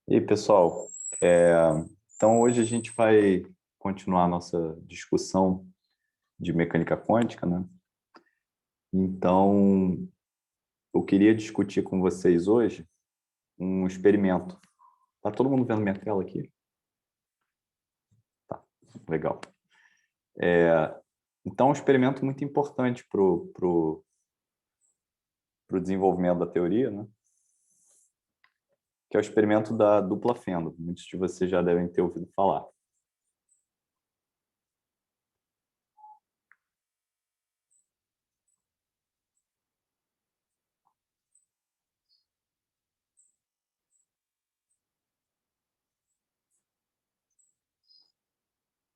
E aí, pessoal, é, então hoje a gente vai continuar a nossa discussão de mecânica quântica, né? Então, eu queria discutir com vocês hoje um experimento. Tá todo mundo vendo minha tela aqui? Tá, legal. Então, um experimento muito importante para o desenvolvimento da teoria, né? Que é o experimento da dupla fenda. Muitos de vocês já devem ter ouvido falar.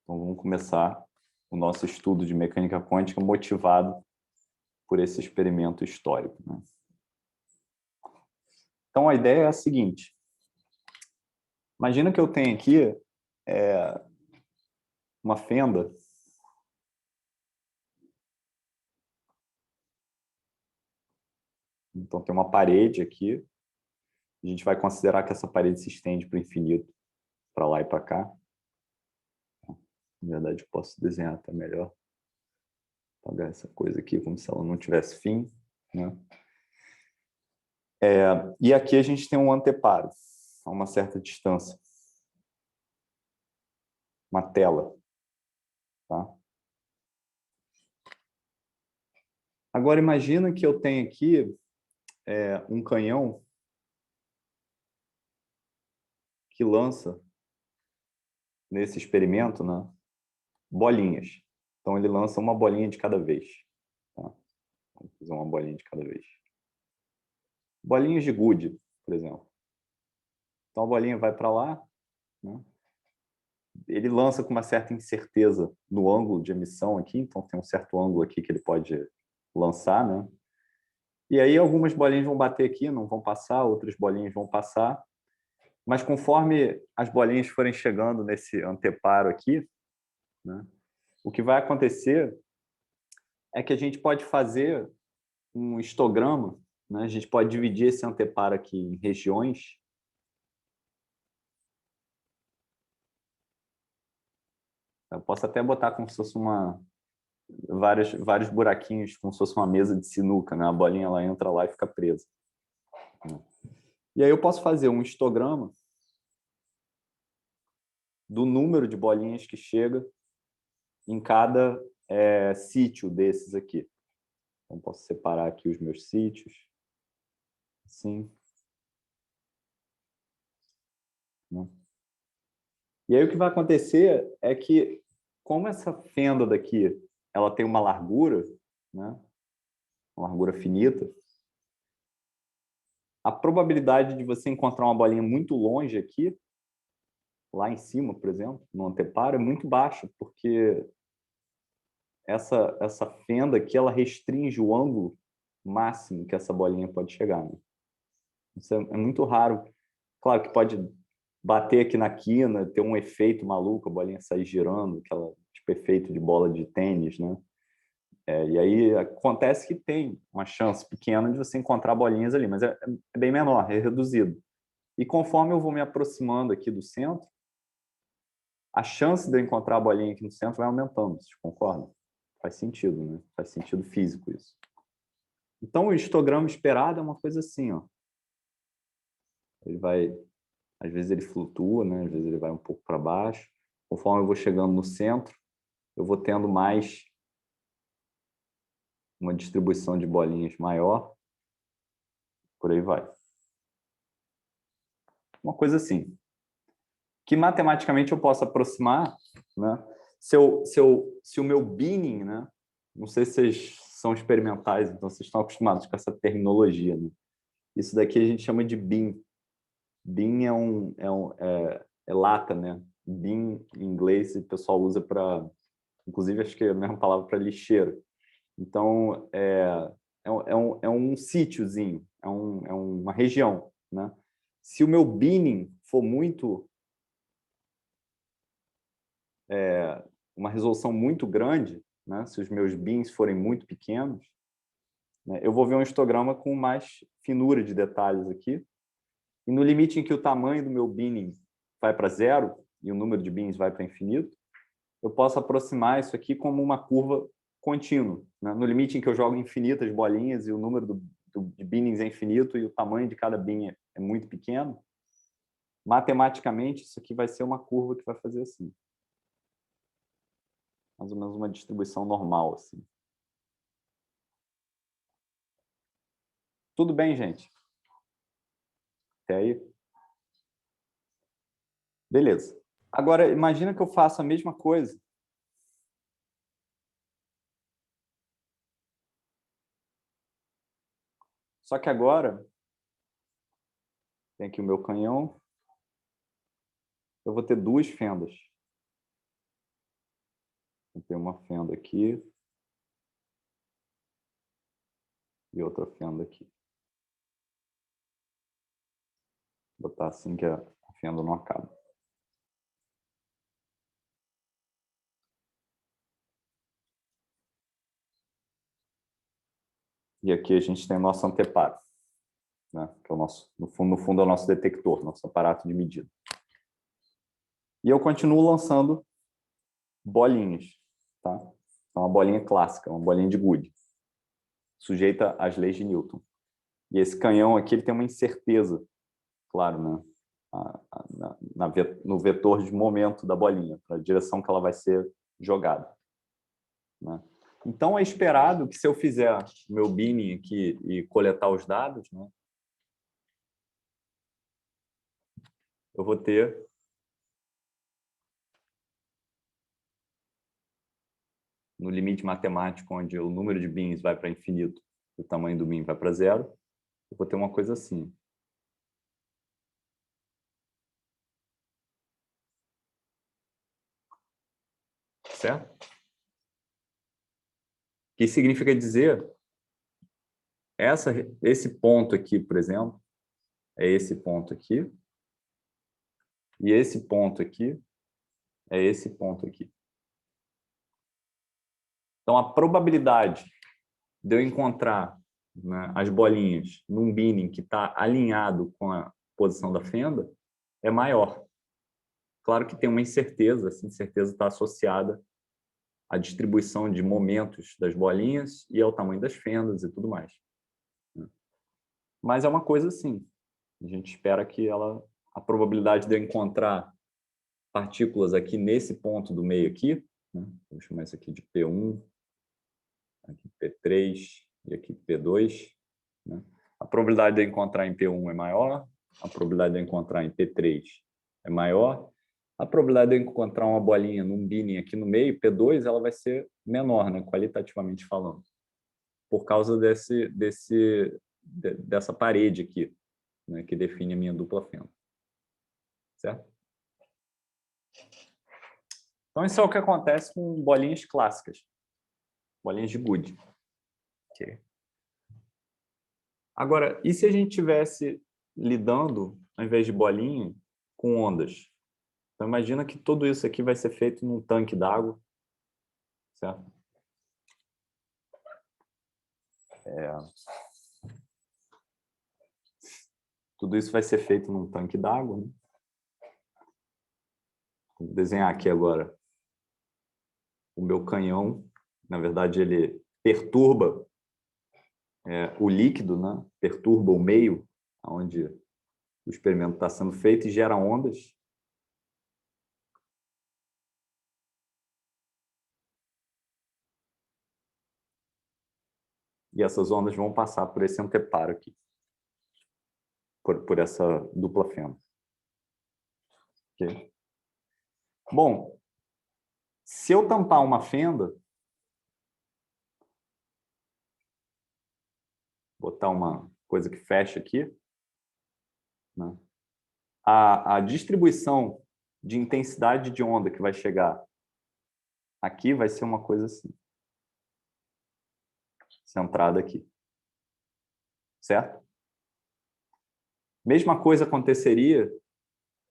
Então, vamos começar o nosso estudo de mecânica quântica motivado por esse experimento histórico, né? Então, a ideia é a seguinte. Imagina que eu tenho aqui uma fenda então tem uma parede aqui. A gente vai considerar que essa parede se estende para o infinito, para lá e para cá. Na verdade, eu posso desenhar até melhor. Apagar essa coisa aqui como se ela não tivesse fim, né? E aqui a gente tem um anteparo, a uma certa distância. Uma tela. Tá? Agora, imagina que eu tenho aqui um canhão que lança, nesse experimento, né, bolinhas. Então, ele lança uma bolinha de cada vez. Tá? Vamos fazer uma bolinha de cada vez. Bolinhas de gude, por exemplo. Então, a bolinha vai para lá, né? Ele lança com uma certa incerteza no ângulo de emissão aqui, então tem um certo ângulo aqui que ele pode lançar, né? E aí algumas bolinhas vão bater aqui, não vão passar, outras bolinhas vão passar, mas conforme as bolinhas forem chegando nesse anteparo aqui, né, o que vai acontecer é que a gente pode fazer um histograma, né? A gente pode dividir esse anteparo aqui em regiões. Eu posso até botar como se fosse vários buraquinhos, como se fosse uma mesa de sinuca, né? A bolinha ela entra lá e fica presa. E aí eu posso fazer um histograma do número de bolinhas que chega em cada sítio desses aqui. Então, posso separar aqui os meus sítios. Assim. Né? E aí o que vai acontecer é que, como essa fenda daqui ela tem uma largura, né? Uma largura finita, a probabilidade de você encontrar uma bolinha muito longe aqui, lá em cima, por exemplo, no anteparo, é muito baixa, porque essa fenda aqui ela restringe o ângulo máximo que essa bolinha pode chegar. Né? Isso é muito raro. Claro que pode bater aqui na quina, ter um efeito maluco, a bolinha sair girando, aquela tipo efeito de bola de tênis, né? E aí acontece que tem uma chance pequena de você encontrar bolinhas ali, mas é bem menor, é reduzido. E conforme eu vou me aproximando aqui do centro, a chance de eu encontrar a bolinha aqui no centro vai aumentando, vocês concordam? Faz sentido, né? Faz sentido físico isso. Então, o histograma esperado é uma coisa assim, ó. Ele vai, às vezes ele flutua, né? Às vezes ele vai um pouco para baixo. Conforme eu vou chegando no centro, eu vou tendo mais uma distribuição de bolinhas maior. Por aí vai. Uma coisa assim. Que matematicamente eu posso aproximar, né? Se o meu binning, né? Não sei se vocês são experimentais, então vocês estão acostumados com essa terminologia, né? Isso daqui a gente chama de bin. Bin é lata, né? Bin em inglês o pessoal usa para, inclusive acho que é a mesma palavra para lixeira. Então é um sítiozinho, é uma região, né? Se o meu binning for muito uma resolução muito grande, né? Se os meus bins forem muito pequenos, né? Eu vou ver um histograma com mais finura de detalhes aqui. E no limite em que o tamanho do meu binning vai para zero e o número de bins vai para infinito, eu posso aproximar isso aqui como uma curva contínua, né? No limite em que eu jogo infinitas bolinhas e o número de binnings é infinito e o tamanho de cada bin é muito pequeno, matematicamente isso aqui vai ser uma curva que vai fazer assim. Mais ou menos uma distribuição normal, assim. Tudo bem, gente? Até aí? Beleza. Agora, imagina que eu faço a mesma coisa. Só que agora, tem aqui o meu canhão, eu vou ter duas fendas. Vou ter uma fenda aqui e outra fenda aqui. Vou botar assim que a fenda não acaba. E aqui a gente tem o nosso anteparo, né? Que é o nosso, no fundo é o nosso detector, nosso aparato de medida. E eu continuo lançando bolinhas, tá? Então, uma bolinha clássica, uma bolinha de gude, sujeita às leis de Newton. E esse canhão aqui ele tem uma incerteza, claro, né? No vetor de momento da bolinha, para a direção que ela vai ser jogada, né? Então, é esperado que se eu fizer o meu binning aqui e coletar os dados, né, eu vou ter no limite matemático, onde o número de bins vai para infinito e o tamanho do bin vai para zero, eu vou ter uma coisa assim. Certo? O que significa dizer esse ponto aqui, por exemplo, é esse ponto aqui, e esse ponto aqui é esse ponto aqui. Então, a probabilidade de eu encontrar, né, as bolinhas num binning que está alinhado com a posição da fenda é maior. Claro que tem uma incerteza, essa incerteza está associada à distribuição de momentos das bolinhas e ao tamanho das fendas e tudo mais. Mas é uma coisa assim, a gente espera que a probabilidade de eu encontrar partículas aqui nesse ponto do meio aqui, né? Vou chamar isso aqui de P1, aqui P3 e aqui P2, né? A probabilidade de eu encontrar em P1 é maior, a probabilidade de eu encontrar em P3 é maior, a probabilidade de eu encontrar uma bolinha num binning aqui no meio, P2, ela vai ser menor, né, qualitativamente falando, por causa dessa parede aqui, né, que define a minha dupla fenda. Certo? Então, isso é o que acontece com bolinhas clássicas, bolinhas de Good. Okay. Agora, e se a gente tivesse lidando, ao invés de bolinha, com ondas? Então, imagina que tudo isso aqui vai ser feito num tanque d'água, certo? Tudo isso vai ser feito num tanque d'água, né? Vou desenhar aqui agora o meu canhão. Na verdade, ele perturba o líquido, né? Perturba o meio onde o experimento está sendo feito e gera ondas. E essas ondas vão passar por esse anteparo aqui, por essa dupla fenda. Okay? Bom, se eu tampar uma fenda, botar uma coisa que fecha aqui, né? A distribuição de intensidade de onda que vai chegar aqui vai ser uma coisa assim, centrada aqui. Certo? Mesma coisa aconteceria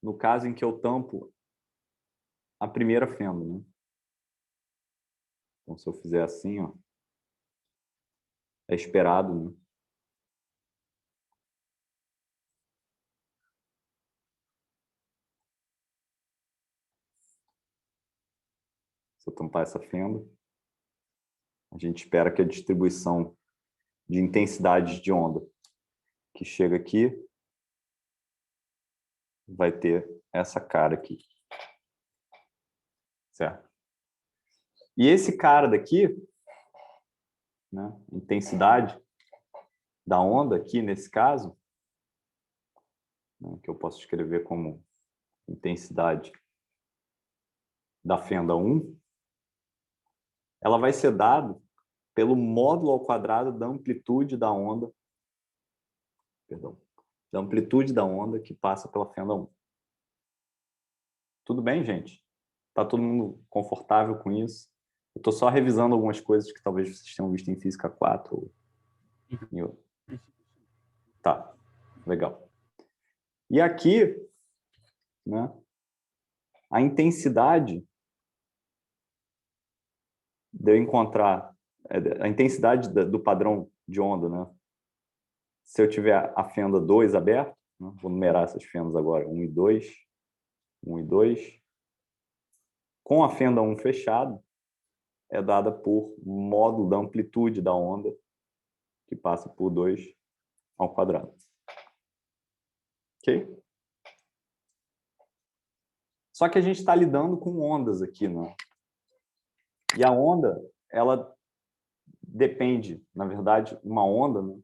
no caso em que eu tampo a primeira fenda, né? Então, se eu fizer assim, ó, é esperado, né? Se eu tampar essa fenda, a gente espera que a distribuição de intensidades de onda que chega aqui vai ter essa cara aqui. Certo? E esse cara daqui, né, intensidade da onda aqui, nesse caso, né, que eu posso escrever como intensidade da fenda 1, ela vai ser dada pelo módulo ao quadrado da amplitude da onda, perdão, da amplitude da onda que passa pela fenda 1. Tudo bem, gente? Tá todo mundo confortável com isso? Eu estou só revisando algumas coisas que talvez vocês tenham visto em Física 4. Tá, legal. E aqui, né, a intensidade de eu encontrar a intensidade do padrão de onda, né? Se eu tiver a fenda 2 aberta, né? Vou numerar essas fendas agora, 1 e 2, 1 e 2, com a fenda 1 fechada, é dada por módulo da amplitude da onda, que passa por 2 ao quadrado. Ok? Só que a gente está lidando com ondas aqui, né? E a onda, ela depende, na verdade, uma onda, né?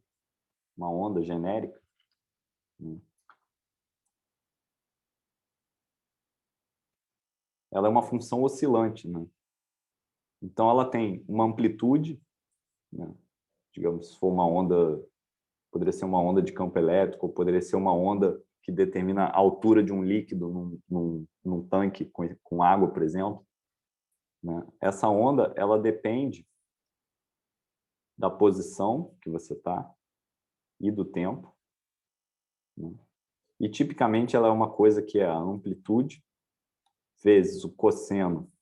Uma onda genérica, né? Ela é uma função oscilante, né? Então, ela tem uma amplitude, né? Digamos, se for uma onda, poderia ser uma onda de campo elétrico, ou poderia ser uma onda que determina a altura de um líquido num tanque com água, por exemplo. Né? Essa onda, ela depende da posição que você está e do tempo. Né? E, tipicamente, ela é uma coisa que é a amplitude vezes o cosseno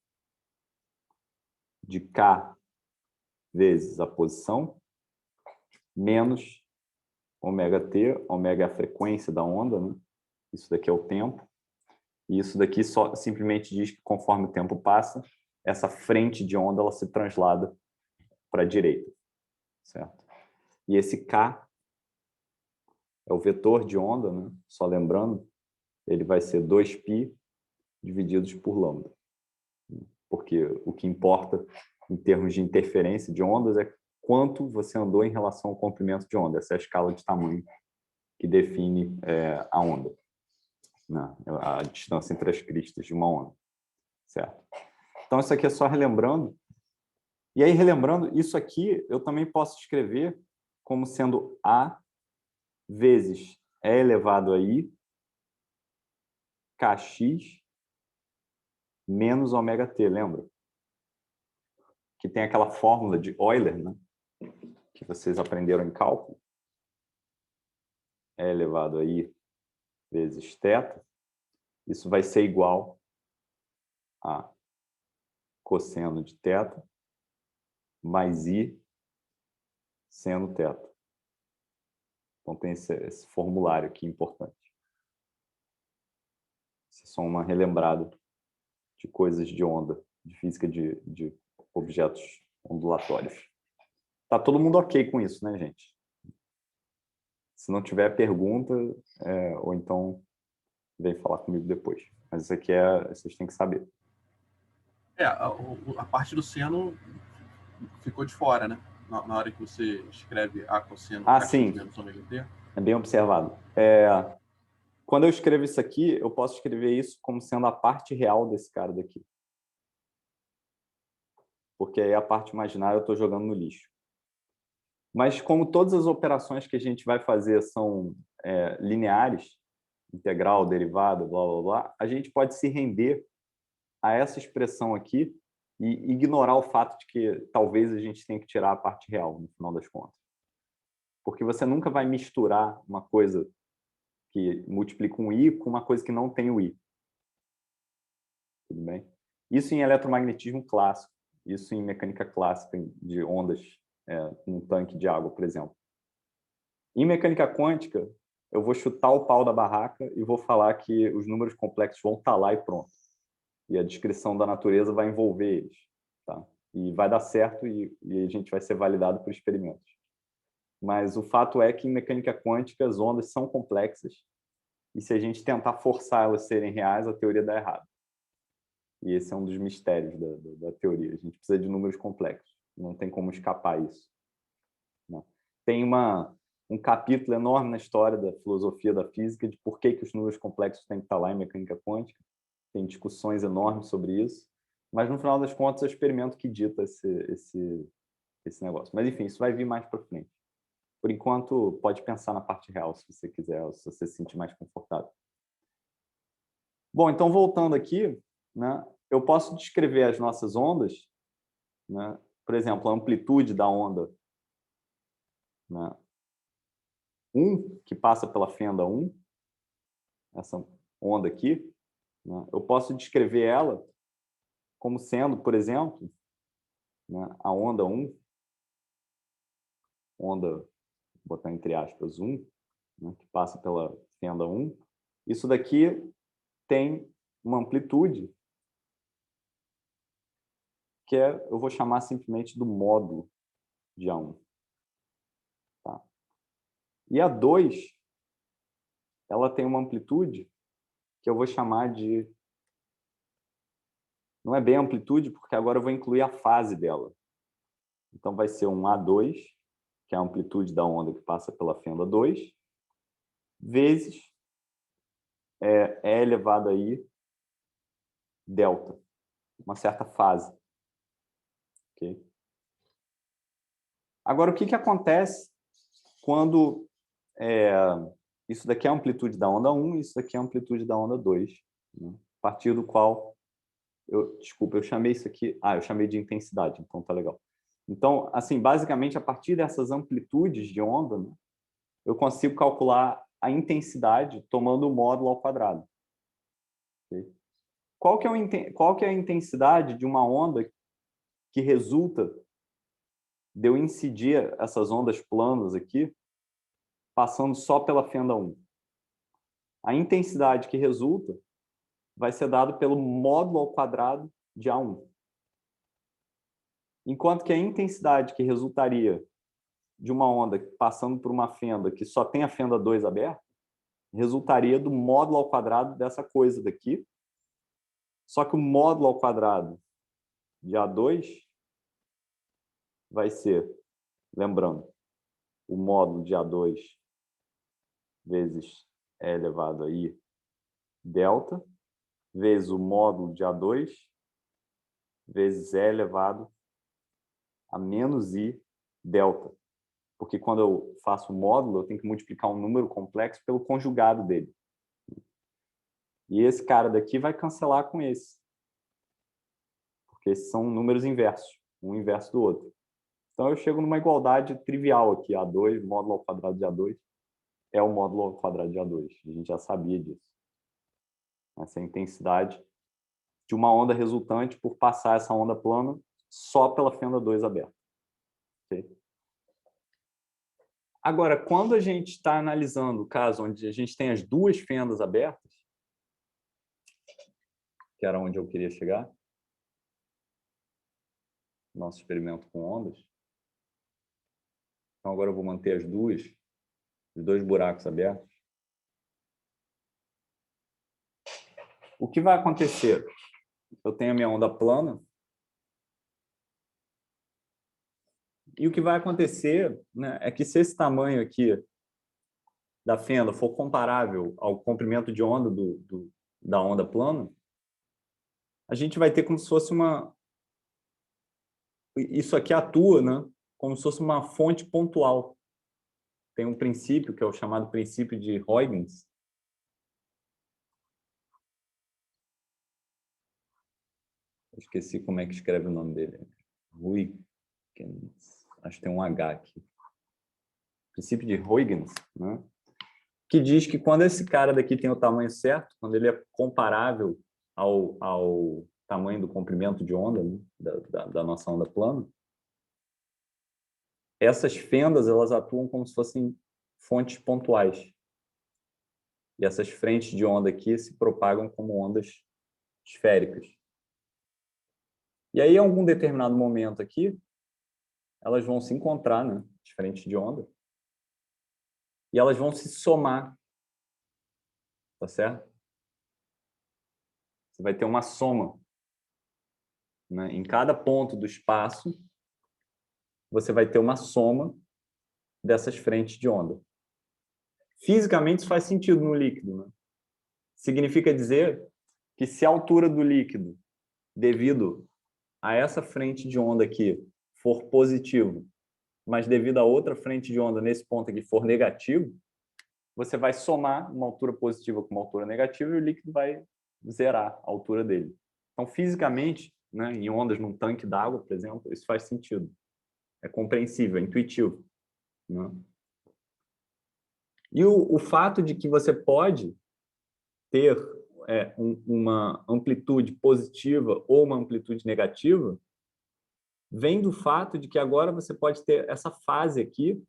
de K vezes a posição, menos ômega-t, ômega é a frequência da onda, né? Isso daqui é o tempo. E isso daqui só simplesmente diz que conforme o tempo passa, essa frente de onda ela se translada para a direita, certo? E esse K é o vetor de onda, né? Só lembrando, ele vai ser 2π divididos por lambda. Porque o que importa em termos de interferência de ondas é quanto você andou em relação ao comprimento de onda. Essa é a escala de tamanho que define a onda, né? A distância entre as cristas de uma onda, certo? Então, isso aqui é só relembrando. E aí, relembrando, isso aqui eu também posso escrever como sendo A vezes E elevado a I kx menos ômega-t, lembra? Que tem aquela fórmula de Euler, né? Que vocês aprenderam em cálculo. E elevado a I vezes θ. Isso vai ser igual a cosseno de θ mais I seno θ. Então, tem esse formulário aqui importante. Isso é só uma relembrada de coisas de onda, de física de objetos ondulatórios. Tá todo mundo ok com isso, né, gente? Se não tiver pergunta, ou então vem falar comigo depois. Mas isso aqui vocês têm que saber. A parte do seno ficou de fora, né? Na hora que você escreve A cosseno sim. menos ômega-t. É bem observado. Quando eu escrevo isso aqui, eu posso escrever isso como sendo a parte real desse cara daqui. Porque aí a parte imaginária eu estou jogando no lixo. Mas como todas as operações que a gente vai fazer são lineares, integral, derivada, blá, blá, blá, a gente pode se render a essa expressão aqui e ignorar o fato de que talvez a gente tenha que tirar a parte real, no final das contas. Porque você nunca vai misturar uma coisa que multiplica um i com uma coisa que não tem o i. Tudo bem? Isso em eletromagnetismo clássico, isso em mecânica clássica de ondas num tanque de água, por exemplo. Em mecânica quântica, eu vou chutar o pau da barraca e vou falar que os números complexos vão estar lá e pronto. e a descrição da natureza vai envolver eles. Tá? E vai dar certo e a gente vai ser validado por experimentos. Mas o fato é que em mecânica quântica as ondas são complexas e se a gente tentar forçar elas a serem reais, a teoria dá errado. E esse é um dos mistérios da teoria. A gente precisa de números complexos. Não tem como escapar isso. Não. Tem um capítulo enorme na história da filosofia da física de por que os números complexos têm que estar lá em mecânica quântica. Tem discussões enormes sobre isso. Mas, no final das contas, é o experimento que dita esse negócio. Mas, enfim, isso vai vir mais para frente. Por enquanto, pode pensar na parte real, se você quiser, ou se você se sentir mais confortável. Bom, então, voltando aqui, né, eu posso descrever as nossas ondas, né, por exemplo, a amplitude da onda, né, 1, que passa pela fenda 1, essa onda aqui, né, eu posso descrever ela como sendo, por exemplo, né, a onda 1, onda, vou botar entre aspas, 1, né, que passa pela fenda 1. Isso daqui tem uma amplitude que eu vou chamar simplesmente do módulo de A1. Tá? E a 2, ela tem uma amplitude que eu vou chamar de... Não é bem amplitude, porque agora eu vou incluir a fase dela. Então, vai ser um A2, que é a amplitude da onda que passa pela fenda 2, vezes E elevado a I delta, uma certa fase. Okay? Agora, o que acontece quando isso daqui é a amplitude da onda 1 e isso daqui é a amplitude da onda 2, né? A partir do qual... Desculpa, eu chamei isso aqui... eu chamei de intensidade, então tá legal. Então, assim, basicamente, a partir dessas amplitudes de onda, né, eu consigo calcular a intensidade tomando o módulo ao quadrado. Okay? Qual que é a intensidade de uma onda que resulta de eu incidir essas ondas planas aqui, passando só pela fenda 1? A intensidade que resulta vai ser dada pelo módulo ao quadrado de A1. Enquanto que a intensidade que resultaria de uma onda passando por uma fenda que só tem a fenda 2 aberta, resultaria do módulo ao quadrado dessa coisa daqui. Só que o módulo ao quadrado de A2 vai ser, lembrando, o módulo de A2 vezes E elevado a I delta, vezes o módulo de A2 vezes E elevado a menos I delta. Porque quando eu faço o módulo, eu tenho que multiplicar um número complexo pelo conjugado dele. E esse cara daqui vai cancelar com esse. Porque esses são números inversos, um inverso do outro. Então, eu chego numa igualdade trivial aqui. A2, módulo ao quadrado de A2, é o módulo ao quadrado de A2. A gente já sabia disso. Essa é a intensidade de uma onda resultante por passar essa onda plana só pela fenda 2 aberta. Okay? Agora, quando a gente está analisando o caso onde a gente tem as duas fendas abertas, que era onde eu queria chegar, nosso experimento com ondas. Então, agora eu vou manter os dois buracos abertos. O que vai acontecer? Eu tenho a minha onda plana. E o que vai acontecer, né, é que se esse tamanho aqui da fenda for comparável ao comprimento de onda da onda plana, a gente vai ter como se fosse uma... Isso aqui atua, né, como se fosse uma fonte pontual. Tem um princípio, que é o chamado princípio de Huygens. Eu esqueci como é que escreve o nome dele. Huygens. Acho que tem um H aqui. Princípio de Huygens, né? Que diz que quando esse cara daqui tem o tamanho certo, quando ele é comparável ao tamanho do comprimento de onda, né, da nossa onda plana, essas fendas elas atuam como se fossem fontes pontuais. E essas frentes de onda aqui se propagam como ondas esféricas. E aí, em algum determinado momento aqui, elas vão se encontrar, né, as frentes de onda, e elas vão se somar, tá certo? Você vai ter uma soma, né? Em cada ponto do espaço, você vai ter uma soma dessas frentes de onda. Fisicamente, isso faz sentido no líquido, né? Significa dizer que se a altura do líquido, devido a essa frente de onda aqui, for positivo, mas devido a outra frente de onda nesse ponto aqui for negativo, você vai somar uma altura positiva com uma altura negativa e o líquido vai zerar a altura dele. Então, fisicamente, né, em ondas num tanque d'água, por exemplo, isso faz sentido. É compreensível, é intuitivo, né? E o fato de que você pode ter uma amplitude positiva ou uma amplitude negativa vem do fato de que agora você pode ter essa fase aqui,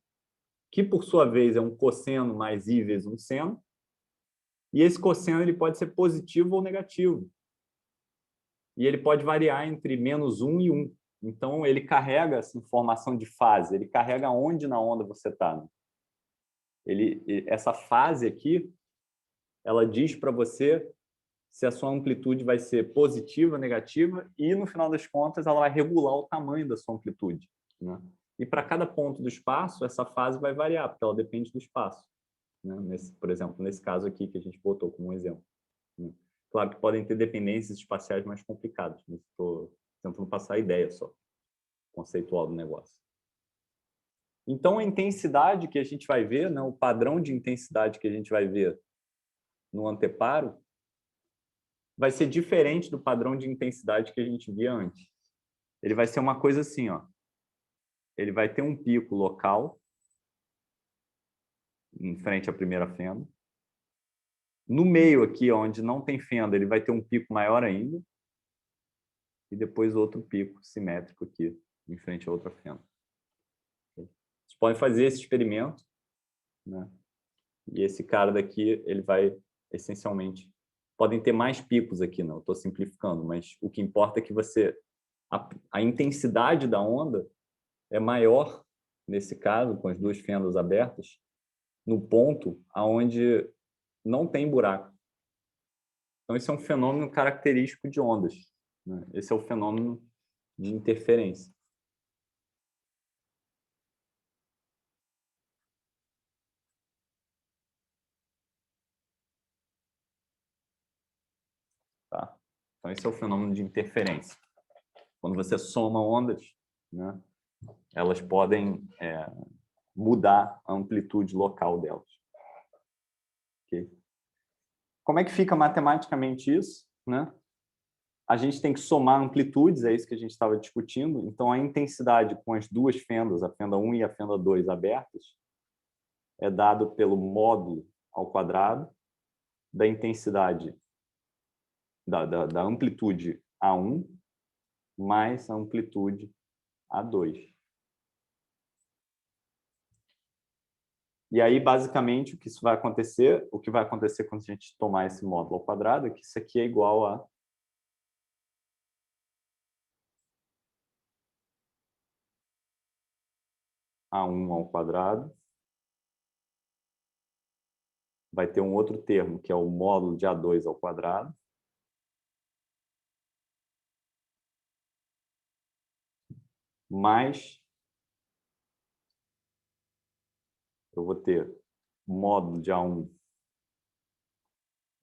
que por sua vez é um cosseno mais i vezes um seno, e esse cosseno ele pode ser positivo ou negativo. E ele pode variar entre -1 e 1. Então, ele carrega essa informação de fase, ele carrega onde na onda você está. Né? Essa fase aqui, ela diz para você se a sua amplitude vai ser positiva, negativa, e, no final das contas, ela vai regular o tamanho da sua amplitude. Né? E para cada ponto do espaço, essa fase vai variar, porque ela depende do espaço. Né? Por exemplo, nesse caso aqui que a gente botou como um exemplo. Né? Claro que podem ter dependências espaciais mais complicadas, mas estou tentando passar a ideia só, conceitual do negócio. Então, a intensidade que a gente vai ver, né, o padrão de intensidade que a gente vai ver no anteparo, vai ser diferente do padrão de intensidade que a gente via antes. Ele vai ser uma coisa assim, ó. Ele vai ter um pico local em frente à primeira fenda. No meio aqui, onde não tem fenda, ele vai ter um pico maior ainda. E depois outro pico simétrico aqui, em frente à outra fenda. Vocês podem fazer esse experimento, né? E esse cara daqui, ele vai essencialmente... Podem ter mais picos aqui, não? Eu estou simplificando, mas o que importa é que a intensidade da onda é maior, nesse caso, com as duas fendas abertas, no ponto onde não tem buraco. Então, esse é um fenômeno característico de ondas. Né? Esse é o fenômeno de interferência. Tá? Então, esse é o fenômeno de interferência. Quando você soma ondas, né, elas podem mudar a amplitude local delas. Okay? Como é que fica matematicamente isso? Né? A gente tem que somar amplitudes, é isso que a gente estava discutindo. Então, a intensidade com as duas fendas, a fenda 1 e a fenda 2 abertas, é dado pelo módulo ao quadrado da intensidade, da amplitude A1 mais a amplitude A2. E aí, basicamente, o que vai acontecer quando a gente tomar esse módulo ao quadrado é que isso aqui é igual a A1 ao quadrado. Vai ter um outro termo, que é o módulo de A2 ao quadrado. Mais eu vou ter módulo de A1,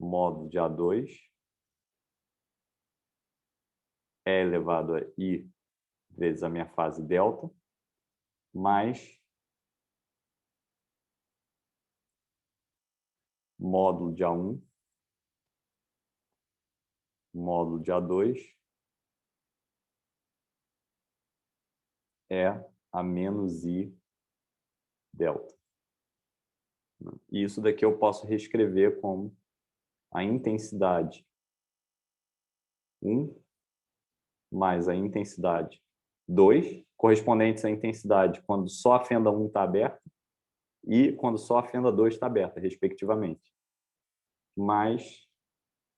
módulo de A2, é elevado a I vezes a minha fase delta, mais módulo de A1, módulo de A2, é a menos I delta. E isso daqui eu posso reescrever como a intensidade 1 mais a intensidade 2, correspondentes à intensidade quando só a fenda 1 está aberta e quando só a fenda 2 está aberta, respectivamente. Mais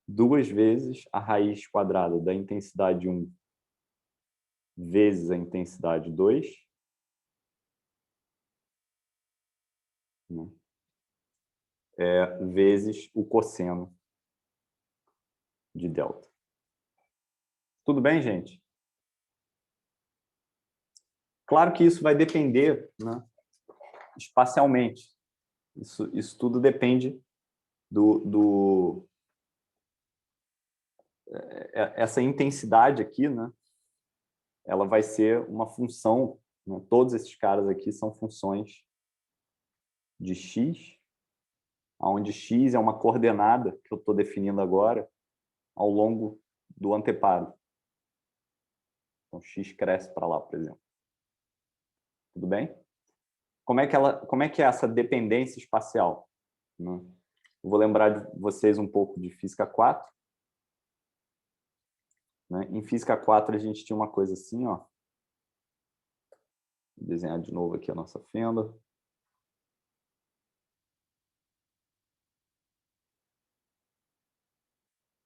2 vezes a raiz quadrada da intensidade 1 vezes a intensidade 2, né? Vezes o cosseno de delta. Tudo bem, gente? Claro que isso vai depender, né, espacialmente. Isso tudo depende essa intensidade aqui, né? Ela vai ser uma função, né? Todos esses caras aqui são funções de x, onde x é uma coordenada que eu estou definindo agora ao longo do anteparo. Então, x cresce para lá, por exemplo. Tudo bem? Como é que é essa dependência espacial, né? Eu vou lembrar de vocês um pouco de Física 4. Né? Em Física 4, a gente tinha uma coisa assim, ó. Vou desenhar de novo aqui a nossa fenda.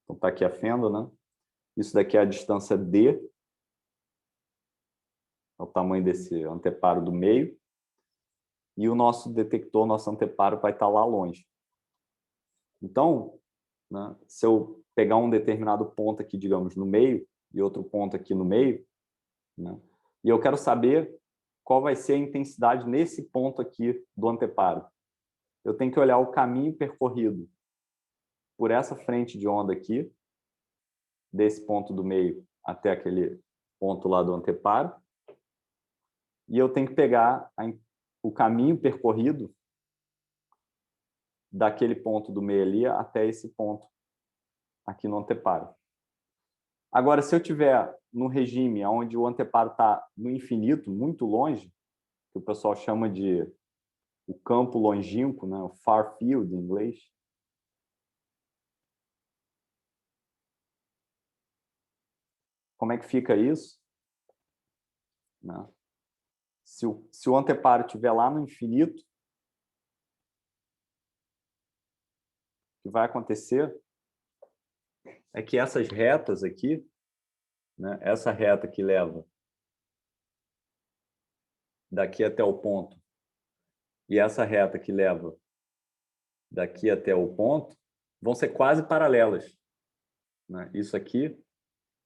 Então, está aqui a fenda, né? Isso daqui é a distância D. É o tamanho desse anteparo do meio. E o nosso detector, nosso anteparo, vai estar lá longe. Então, né, se eu pegar um determinado ponto aqui, digamos, no meio, e outro ponto aqui no meio, né, e eu quero saber qual vai ser a intensidade nesse ponto aqui do anteparo, eu tenho que olhar o caminho percorrido por essa frente de onda aqui, desse ponto do meio até aquele ponto lá do anteparo, e eu tenho que pegar o caminho percorrido daquele ponto do meio ali até esse ponto aqui no anteparo. Agora, se eu tiver no regime onde o anteparo está no infinito, muito longe, que o pessoal chama de o campo longínquo, né? O far field em inglês, como é que fica isso? Né? Se o anteparo estiver lá no infinito, o que vai acontecer é que essas retas aqui, né, essa reta que leva daqui até o ponto e essa reta que leva daqui até o ponto vão ser quase paralelas. Né? Isso aqui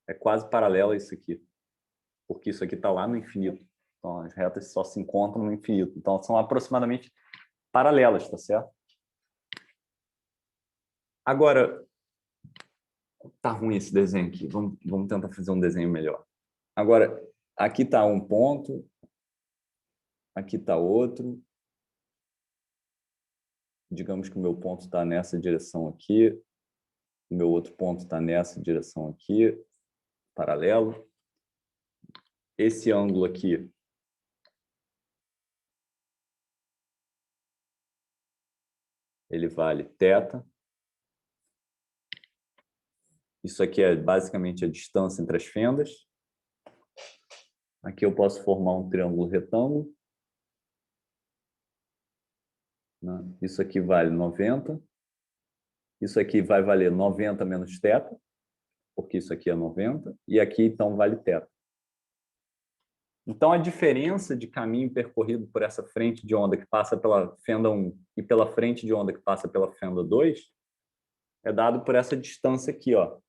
é quase paralelo a isso aqui, porque isso aqui está lá no infinito. Então, as retas só se encontram no infinito. Então, são aproximadamente paralelas, tá certo? Agora, tá ruim esse desenho aqui. Vamos tentar fazer um desenho melhor. Agora, aqui está um ponto, aqui está outro. Digamos que o meu ponto está nessa direção aqui, o meu outro ponto está nessa direção aqui, paralelo. Esse ângulo aqui ele vale θ. Isso aqui é basicamente a distância entre as fendas. Aqui eu posso formar um triângulo retângulo. Né? Isso aqui vale 90. Isso aqui vai valer 90 menos θ, porque isso aqui é 90. E aqui, então, vale θ. Então, a diferença de caminho percorrido por essa frente de onda que passa pela fenda 1 e pela frente de onda que passa pela fenda 2 é dado por essa distância aqui, ó.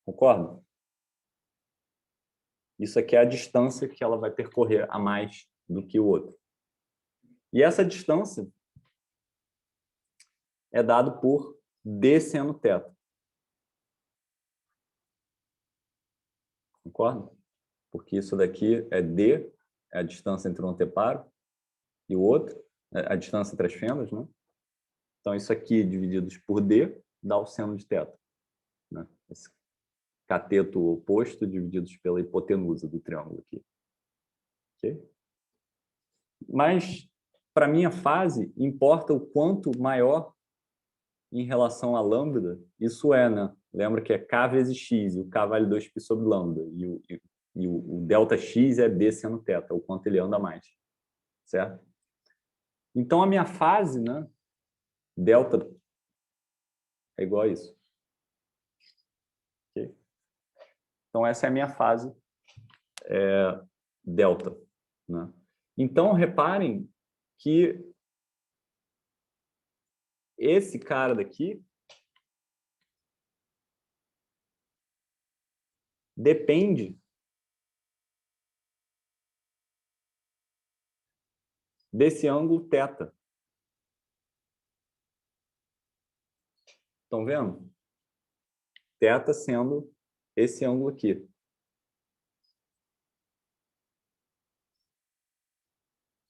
Concorda? Isso aqui é a distância que ela vai percorrer a mais do que o outro. E essa distância é dado por d seno θ. Concorda? Porque isso daqui é d, é a distância entre um anteparo e o outro, a distância entre as fendas, né? Então, isso aqui divididos por d dá o seno de θ. Né? Esse cateto oposto divididos pela hipotenusa do triângulo aqui. Okay? Mas, para minha fase, importa o quanto maior em relação a lambda isso é, né? Lembra que é k vezes x, e o k vale 2π sobre lambda, e o delta x é d seno θ, o quanto ele anda mais. Certo? Então, a minha fase, né, delta é igual a isso. Okay? Então, essa é a minha fase delta. Né? Então, reparem que esse cara daqui depende desse ângulo θ. Estão vendo? θ sendo esse ângulo aqui.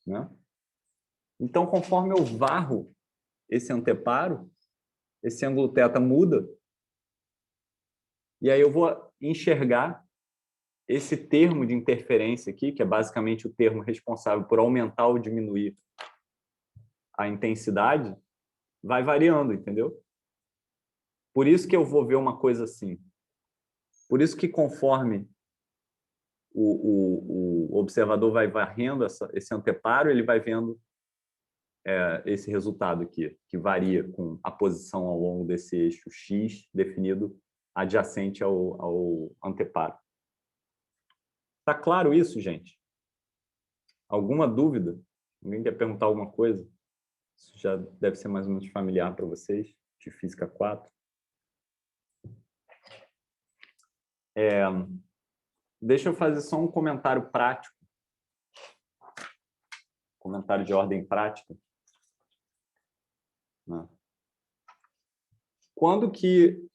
Né? Então, conforme eu varro esse anteparo, esse ângulo θ muda, e aí eu vou enxergar esse termo de interferência aqui, que é basicamente o termo responsável por aumentar ou diminuir a intensidade, vai variando, entendeu? Por isso que eu vou ver uma coisa assim. Por isso que conforme o observador vai varrendo esse anteparo, ele vai vendo esse resultado aqui, que varia com a posição ao longo desse eixo X definido adjacente ao anteparo. Tá claro isso, gente? Alguma dúvida? Alguém quer perguntar alguma coisa? Isso já deve ser mais ou menos familiar para vocês, de Física 4. Deixa eu fazer só um comentário prático. Comentário de ordem prática. Quando que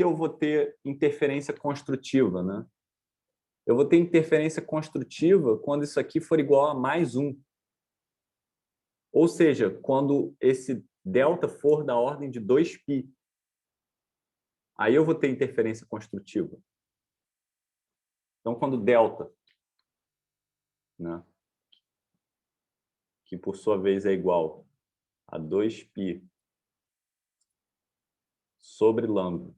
eu vou ter interferência construtiva, né? Eu vou ter interferência construtiva quando isso aqui for igual a mais 1. Ou seja, quando esse delta for da ordem de 2π. Aí eu vou ter interferência construtiva. Então, quando delta, né, que por sua vez é igual a 2π sobre lambda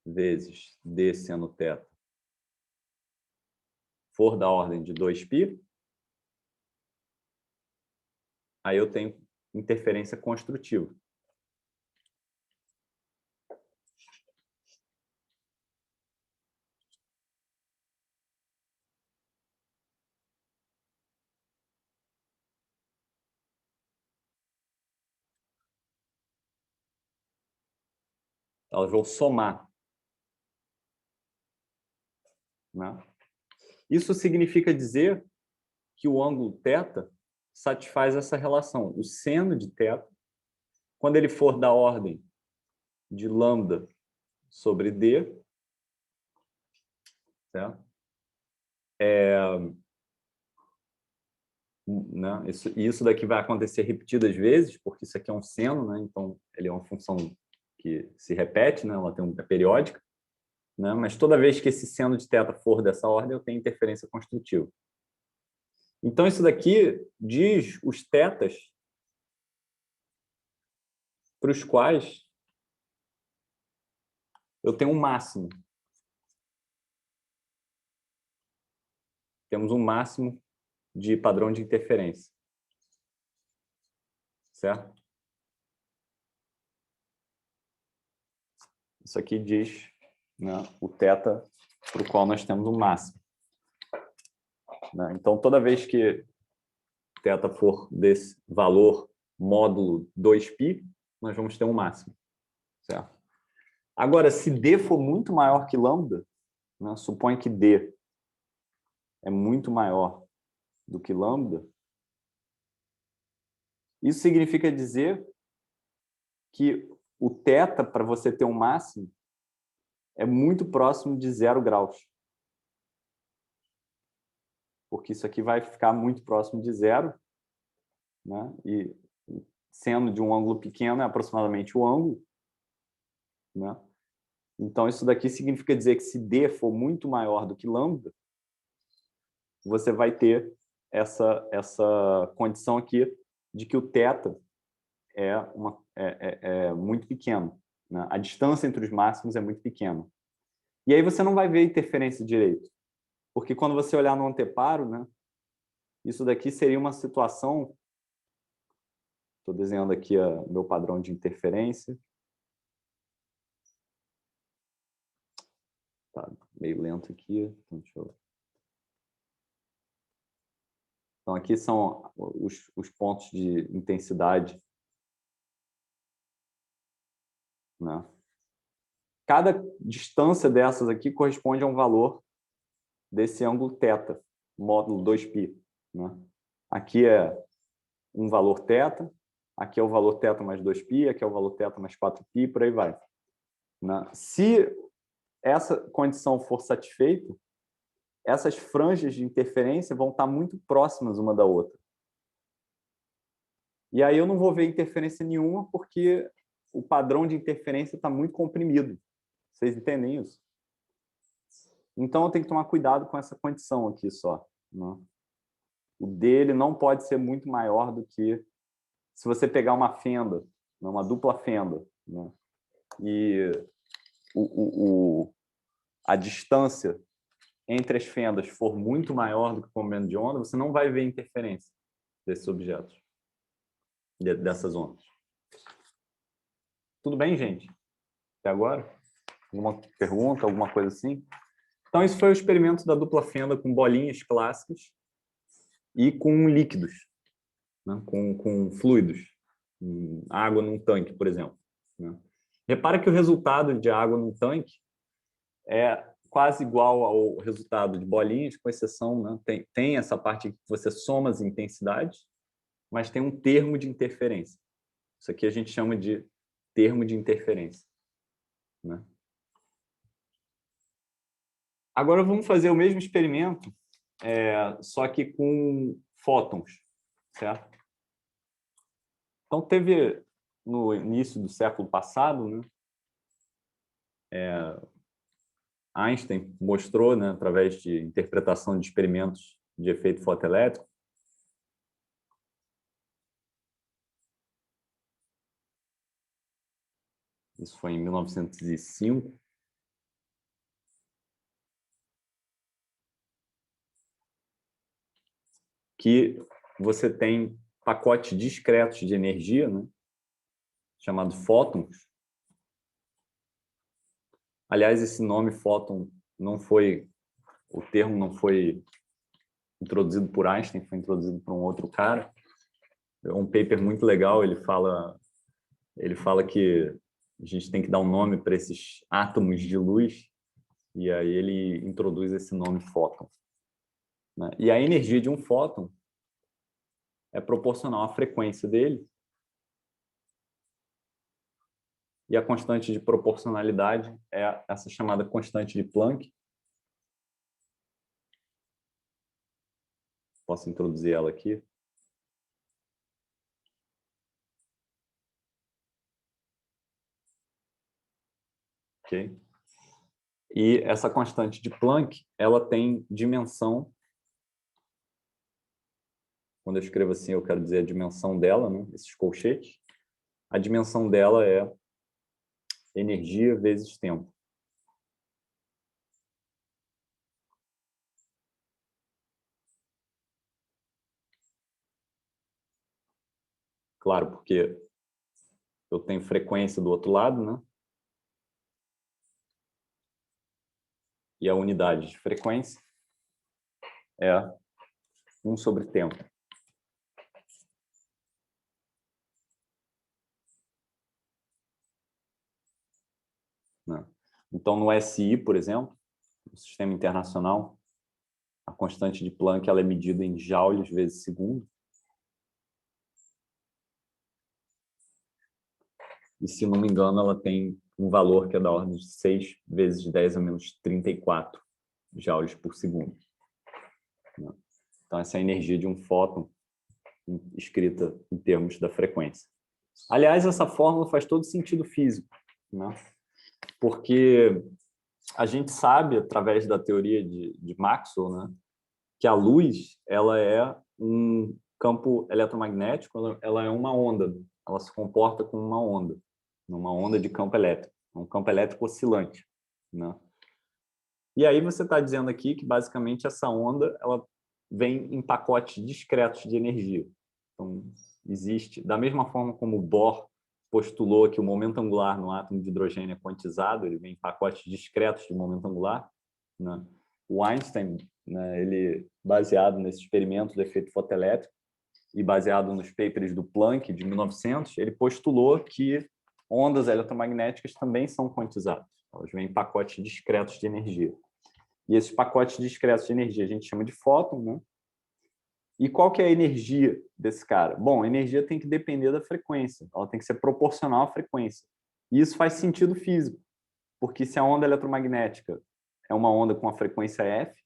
vezes d seno θ for da ordem de 2π, aí eu tenho interferência construtiva. Elas vão somar. Né? Isso significa dizer que o ângulo θ satisfaz essa relação. O seno de θ, quando ele for da ordem de lambda sobre d, certo? Né? Isso daqui vai acontecer repetidas vezes, porque isso aqui é um seno, né? Então ele é uma função que se repete, né? Ela é periódica, né? Mas toda vez que esse seno de θ for dessa ordem, eu tenho interferência construtiva. Então isso daqui diz os θs para os quais eu tenho um máximo. Temos um máximo de padrão de interferência. Certo? Isso aqui diz, né, o θ para o qual nós temos um máximo. Né? Então, toda vez que θ for desse valor módulo 2π, nós vamos ter um máximo. Certo? Agora, se d for muito maior que lambda, né, suponha que d é muito maior do que lambda, isso significa dizer que o θ, para você ter um máximo, é muito próximo de 0 graus. Porque isso aqui vai ficar muito próximo de 0, né? E sendo de um ângulo pequeno, é aproximadamente o ângulo. Né? Então, isso daqui significa dizer que se d for muito maior do que lambda, você vai ter essa condição aqui de que o θ é muito pequeno. Né? A distância entre os máximos é muito pequena. E aí você não vai ver interferência direito. Porque quando você olhar no anteparo, né, isso daqui seria uma situação... Estou desenhando aqui o meu padrão de interferência. lento aqui. Então, deixa eu... Então, aqui são os pontos de intensidade, né? Cada distância dessas aqui corresponde a um valor desse ângulo θ, módulo 2π, né? Aqui é um valor θ, aqui é o valor θ mais 2π, aqui é o valor θ mais 4π, por aí vai, né? Se essa condição for satisfeita, essas franjas de interferência vão estar muito próximas uma da outra. E aí eu não vou ver interferência nenhuma porque o padrão de interferência está muito comprimido. Vocês entendem isso? Então eu tenho que tomar cuidado com essa condição aqui só, né? O dele não pode ser muito maior do que se você pegar uma fenda, uma dupla fenda, né? E a distância entre as fendas for muito maior do que o comprimento de onda, você não vai ver interferência desses objetos, dessas ondas. Tudo bem, gente? Até agora? Alguma pergunta, alguma coisa assim? Então, isso foi o experimento da dupla fenda com bolinhas clássicas e com líquidos, né? com fluidos, água num tanque, por exemplo, né? Repara que o resultado de água num tanque é quase igual ao resultado de bolinhas, com exceção, né? Tem essa parte que você soma as intensidades, mas tem um termo de interferência. Isso aqui a gente chama de termo de interferência, né? Agora vamos fazer o mesmo experimento, só que com fótons, certo? Então teve no início do século passado, né? Einstein mostrou, né, através de interpretação de experimentos de efeito fotoelétrico, isso foi em 1905, que você tem pacotes discretos de energia, né, chamado fótons. Aliás, esse nome fóton não foi, o termo não foi introduzido por Einstein, foi introduzido por um outro cara. É um paper muito legal, ele fala que a gente tem que dar um nome para esses átomos de luz, e aí ele introduz esse nome fóton, né? E a energia de um fóton é proporcional à frequência dele, e a constante de proporcionalidade é essa chamada constante de Planck. Posso introduzir ela aqui. Ok? E essa constante de Planck, ela tem dimensão. Quando eu escrevo assim, eu quero dizer a dimensão dela, né? Esses colchetes. A dimensão dela é energia vezes tempo. Claro, porque eu tenho frequência do outro lado, né? E a unidade de frequência é 1 sobre tempo. Né? Então, no SI, por exemplo, no sistema internacional, a constante de Planck ela é medida em joules vezes segundo. E, se não me engano, ela tem um valor que é da ordem de 6 vezes 10 a menos 34 joules por segundo. Então, essa é a energia de um fóton escrita em termos da frequência. Aliás, essa fórmula faz todo sentido físico, né? Porque a gente sabe, através da teoria de Maxwell, né, que a luz ela é um campo eletromagnético, ela é uma onda, ela se comporta como uma onda de campo elétrico, um campo elétrico oscilante, né? E aí você está dizendo aqui que, basicamente, essa onda ela vem em pacotes discretos de energia. Então, existe, da mesma forma como o Bohr postulou que o momento angular no átomo de hidrogênio é quantizado, ele vem em pacotes discretos de momento angular, né? O Einstein, né, ele, baseado nesse experimento do efeito fotoelétrico e baseado nos papers do Planck, de 1900, ele postulou que ondas eletromagnéticas também são quantizadas. Elas vêm em pacotes discretos de energia. E esses pacotes discretos de energia a gente chama de fóton, né? E qual que é a energia desse cara? Bom, a energia tem que depender da frequência. Ela tem que ser proporcional à frequência. E isso faz sentido físico, porque se a onda eletromagnética é uma onda com a frequência F,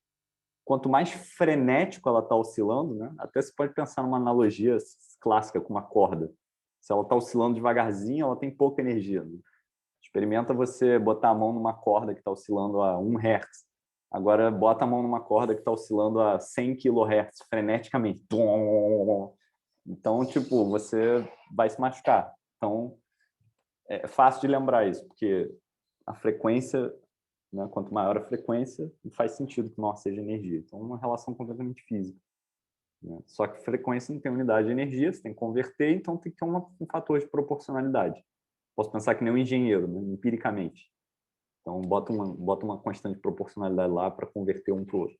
quanto mais frenético ela está oscilando, né? Até você pode pensar numa analogia clássica com uma corda. Se ela está oscilando devagarzinho, ela tem pouca energia, né? Experimenta você botar a mão numa corda que está oscilando a 1 Hz. Agora, bota a mão numa corda que está oscilando a 100 kHz, freneticamente. Então, tipo, você vai se machucar. Então, é fácil de lembrar isso, porque a frequência, né, quanto maior a frequência, faz sentido que maior seja a energia. Então, é uma relação completamente física, né? Só que frequência não tem unidade de energia, você tem que converter, então tem que ter um fator de proporcionalidade. Posso pensar que nem um engenheiro, né, empiricamente. Então, bota uma constante de proporcionalidade lá para converter um para o outro.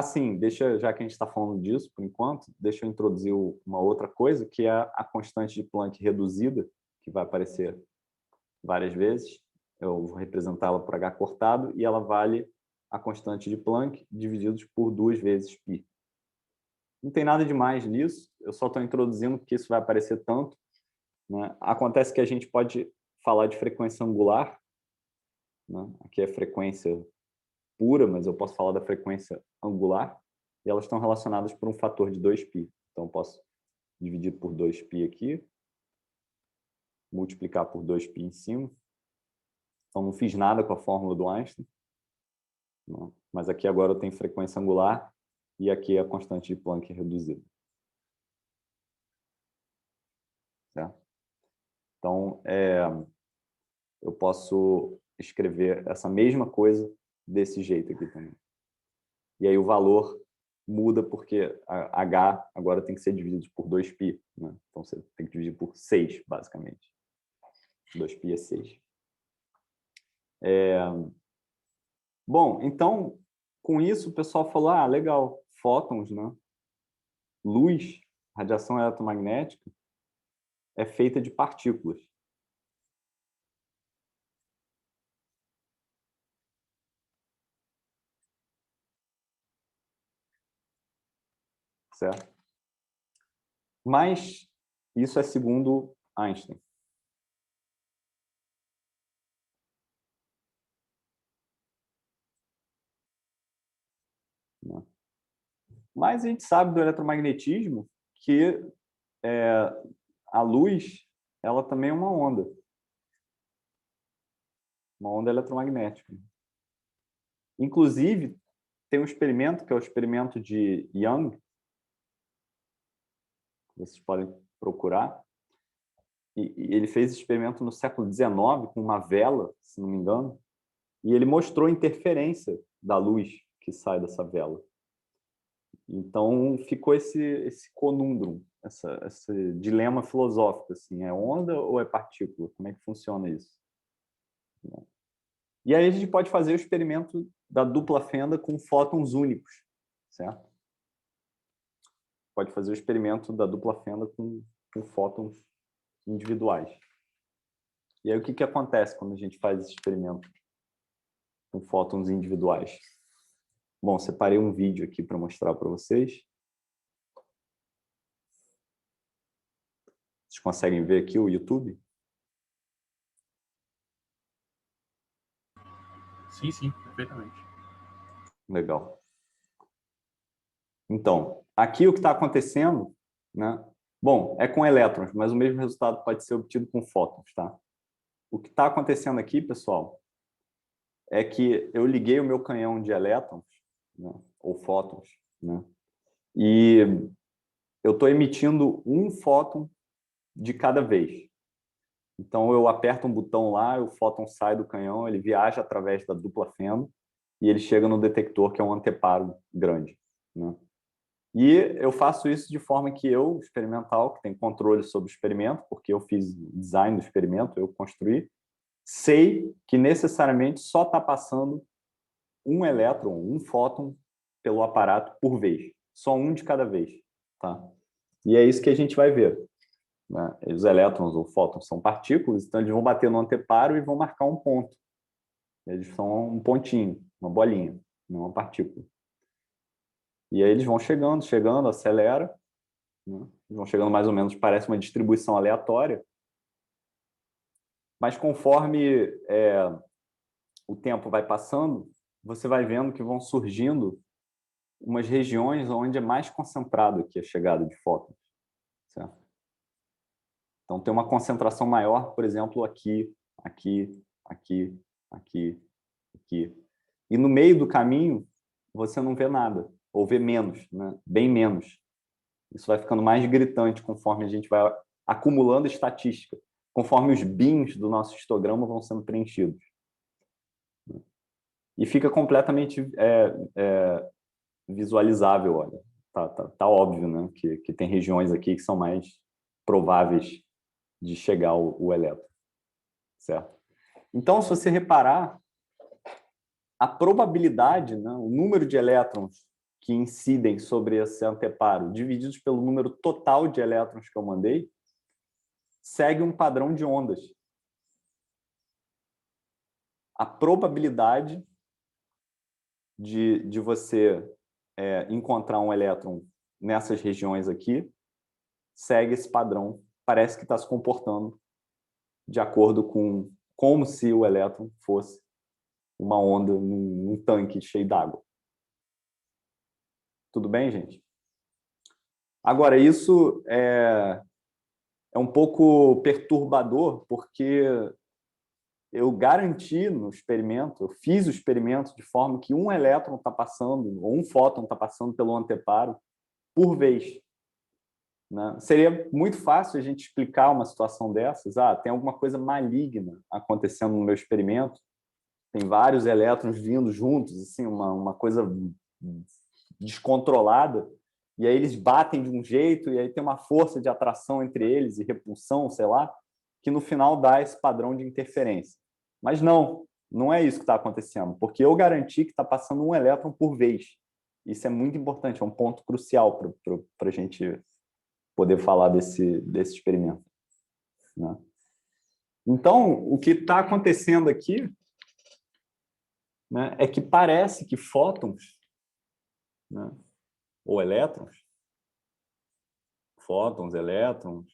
Sim, já que a gente está falando disso, por enquanto, deixa eu introduzir uma outra coisa, que é a constante de Planck reduzida, que vai aparecer várias vezes. Eu vou representá-la por H cortado, e ela vale a constante de Planck divididos por 2 vezes π. Não tem nada demais nisso, eu só estou introduzindo porque isso vai aparecer tanto, né? Acontece que a gente pode falar de frequência angular, né? Aqui é frequência pura, mas eu posso falar da frequência angular, e elas estão relacionadas por um fator de 2π. Então, eu posso dividir por 2π aqui, multiplicar por 2π em cima. Então, não fiz nada com a fórmula do Einstein, né? Mas aqui agora eu tenho frequência angular, e aqui é a constante de Planck reduzida. Certo? Então, eu posso escrever essa mesma coisa desse jeito aqui também. E aí o valor muda porque a H agora tem que ser dividido por 2π, né? Então você tem que dividir por 6, basicamente. 2π é 6. Bom, então, com isso o pessoal falou, legal, fótons, né? Luz, radiação eletromagnética, é feita de partículas. Certo? Mas isso é segundo Einstein. Né? Mas a gente sabe do eletromagnetismo que a luz, ela também é uma onda eletromagnética. Inclusive, tem um experimento, que é o experimento de Young, vocês podem procurar, e ele fez esse experimento no século XIX, com uma vela, se não me engano, e ele mostrou a interferência da luz que sai dessa vela. Então, ficou esse conundrum, esse dilema filosófico, assim, é onda ou é partícula? Como é que funciona isso? E aí a gente pode fazer o experimento da dupla fenda com fótons únicos, certo? Pode fazer o experimento da dupla fenda com fótons individuais. E aí o que acontece quando a gente faz esse experimento com fótons individuais? Bom, separei um vídeo aqui para mostrar para vocês. Vocês conseguem ver aqui o YouTube? Sim, perfeitamente. Legal. Então, aqui o que está acontecendo, né? Bom, é com elétrons, mas o mesmo resultado pode ser obtido com fótons, tá? O que está acontecendo aqui, pessoal, é que eu liguei o meu canhão de elétrons, né, ou fótons, né, e eu estou emitindo um fóton de cada vez. Então, eu aperto um botão lá, o fóton sai do canhão, ele viaja através da dupla fenda e ele chega no detector, que é um anteparo grande, né? E eu faço isso de forma que eu, experimental, que tem controle sobre o experimento, porque eu fiz o design do experimento, eu construí, sei que necessariamente só está passando um elétron, um fóton, pelo aparato por vez. Só um de cada vez. Tá? E é isso que a gente vai ver. Né? Os elétrons ou fótons são partículas, então eles vão bater no anteparo e vão marcar um ponto. Eles são um pontinho, uma bolinha, não uma partícula. E aí eles vão chegando, chegando, acelera, né? Eles vão chegando mais ou menos, parece uma distribuição aleatória, mas conforme o tempo vai passando, você vai vendo que vão surgindo umas regiões onde é mais concentrado aqui a chegada de fótons. Certo? Então, tem uma concentração maior, por exemplo, aqui, aqui, aqui, aqui, aqui. E no meio do caminho, você não vê nada, ou vê menos, né? Bem menos. Isso vai ficando mais gritante conforme a gente vai acumulando estatística, conforme os bins do nosso histograma vão sendo preenchidos. E fica completamente visualizável, olha. Tá óbvio, né? Que tem regiões aqui que são mais prováveis de chegar o elétron. Certo? Então, se você reparar, a probabilidade, né, o número de elétrons que incidem sobre esse anteparo, divididos pelo número total de elétrons que eu mandei, segue um padrão de ondas. A probabilidade de você encontrar um elétron nessas regiões aqui segue esse padrão. Parece que está se comportando de acordo com como se o elétron fosse uma onda num tanque cheio d'água. Tudo bem, gente? Agora, isso é um pouco perturbador, porque eu garanti no experimento, eu fiz o experimento de forma que um elétron está passando, ou um fóton está passando pelo anteparo por vez. Né? Seria muito fácil a gente explicar uma situação dessas. Tem alguma coisa maligna acontecendo no meu experimento, tem vários elétrons vindo juntos, assim, uma coisa descontrolada, e aí eles batem de um jeito, e aí tem uma força de atração entre eles e repulsão, sei lá, que no final dá esse padrão de interferência. Mas não é isso que está acontecendo, porque eu garanti que está passando um elétron por vez. Isso é muito importante, é um ponto crucial para a gente poder falar desse experimento. Né? Então, o que está acontecendo aqui, né, é que parece que fótons, né, ou elétrons, fótons, elétrons,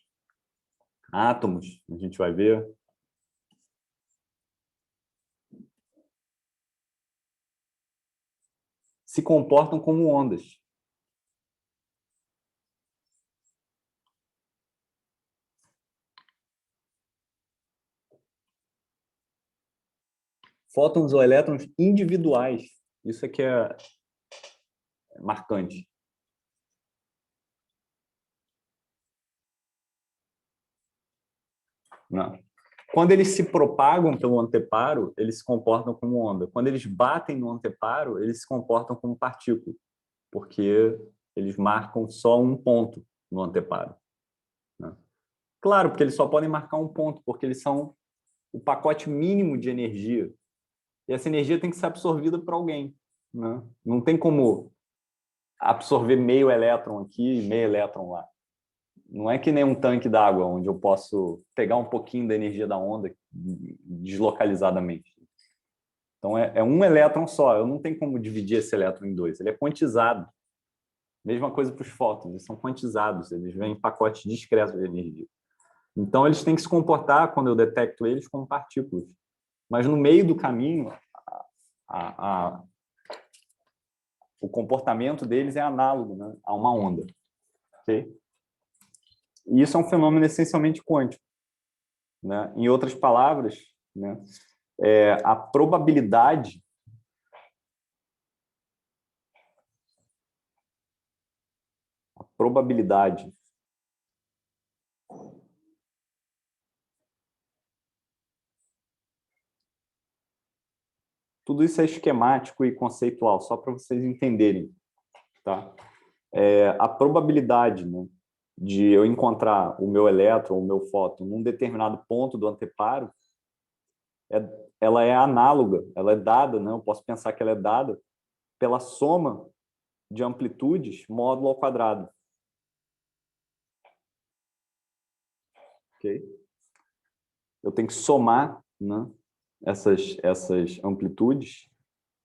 átomos, a gente vai ver, se comportam como ondas. Fótons ou elétrons individuais. Isso aqui é marcante. Não. Quando eles se propagam pelo anteparo, eles se comportam como onda. Quando eles batem no anteparo, eles se comportam como partícula, porque eles marcam só um ponto no anteparo. Né? Claro, porque eles só podem marcar um ponto, porque eles são o pacote mínimo de energia. E essa energia tem que ser absorvida por alguém. Né? Não tem como absorver meio elétron aqui e meio elétron lá. Não é que nem um tanque d'água, onde eu posso pegar um pouquinho da energia da onda deslocalizadamente. Então, é um elétron só. Eu não tenho como dividir esse elétron em dois. Ele é quantizado. Mesma coisa para os fótons. Eles são quantizados. Eles vêm em pacotes discretos de energia. Então, eles têm que se comportar, quando eu detecto eles, como partículas. Mas no meio do caminho, o comportamento deles é análogo, né, a uma onda. Okay? E isso é um fenômeno essencialmente quântico. Né? Em outras palavras, né, a probabilidade tudo isso é esquemático e conceitual, só para vocês entenderem. Tá? A probabilidade, né, de eu encontrar o meu elétron, o meu fóton, num determinado ponto do anteparo, ela é análoga, ela é dada, né? Eu posso pensar que ela é dada pela soma de amplitudes módulo ao quadrado. Ok? Eu tenho que somar, né, essas amplitudes.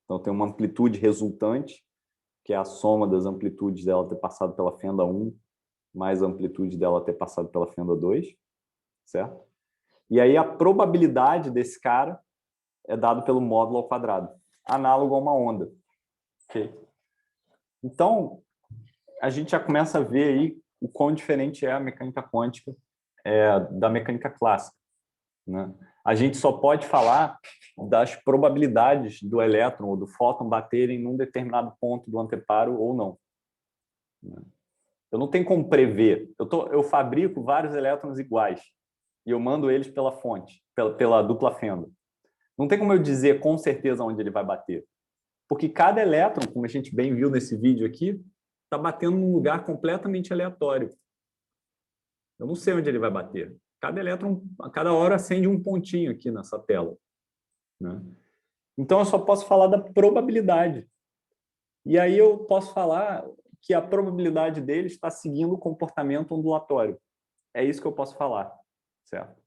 Então, tem uma amplitude resultante, que é a soma das amplitudes dela ter passado pela fenda 1, mais a amplitude dela ter passado pela fenda 2, certo? E aí a probabilidade desse cara é dado pelo módulo ao quadrado, análogo a uma onda. Okay? Então, a gente já começa a ver aí o quão diferente é a mecânica quântica da mecânica clássica, né? A gente só pode falar das probabilidades do elétron ou do fóton baterem num determinado ponto do anteparo ou não. Eu não tenho como prever. Eu fabrico vários elétrons iguais e eu mando eles pela fonte, pela dupla fenda. Não tem como eu dizer com certeza onde ele vai bater. Porque cada elétron, como a gente bem viu nesse vídeo aqui, está batendo num lugar completamente aleatório. Eu não sei onde ele vai bater. Cada elétron, a cada hora, acende um pontinho aqui nessa tela, né? Então, eu só posso falar da probabilidade. E aí eu posso falar que a probabilidade dele está seguindo o comportamento ondulatório. É isso que eu posso falar, certo?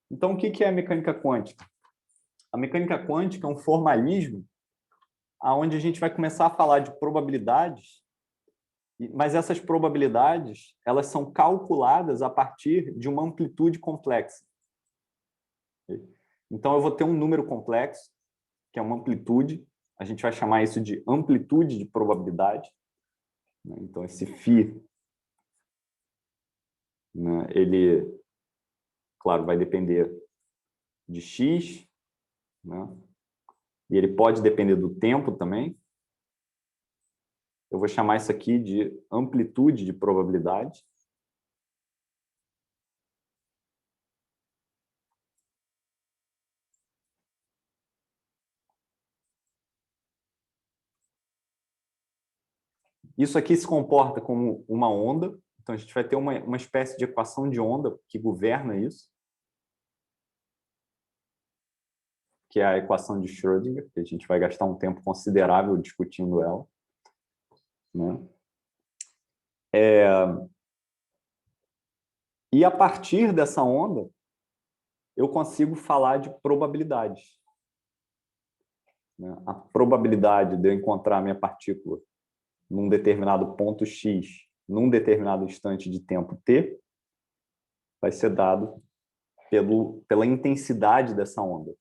Então, o que é a mecânica quântica? A mecânica quântica é um formalismo onde a gente vai começar a falar de probabilidades, mas essas probabilidades elas são calculadas a partir de uma amplitude complexa. Então, eu vou ter um número complexo, que é uma amplitude, a gente vai chamar isso de amplitude de probabilidade. Então, esse φ, né, ele, claro, vai depender de x, né? E ele pode depender do tempo também. Eu vou chamar isso aqui de amplitude de probabilidade. Isso aqui se comporta como uma onda. Então, a gente vai ter uma espécie de equação de onda que governa isso, que é a equação de Schrödinger, que a gente vai gastar um tempo considerável discutindo ela, né? E a partir dessa onda, eu consigo falar de probabilidades. A probabilidade de eu encontrar a minha partícula num determinado ponto x, num determinado instante de tempo t, vai ser dado pela intensidade dessa onda,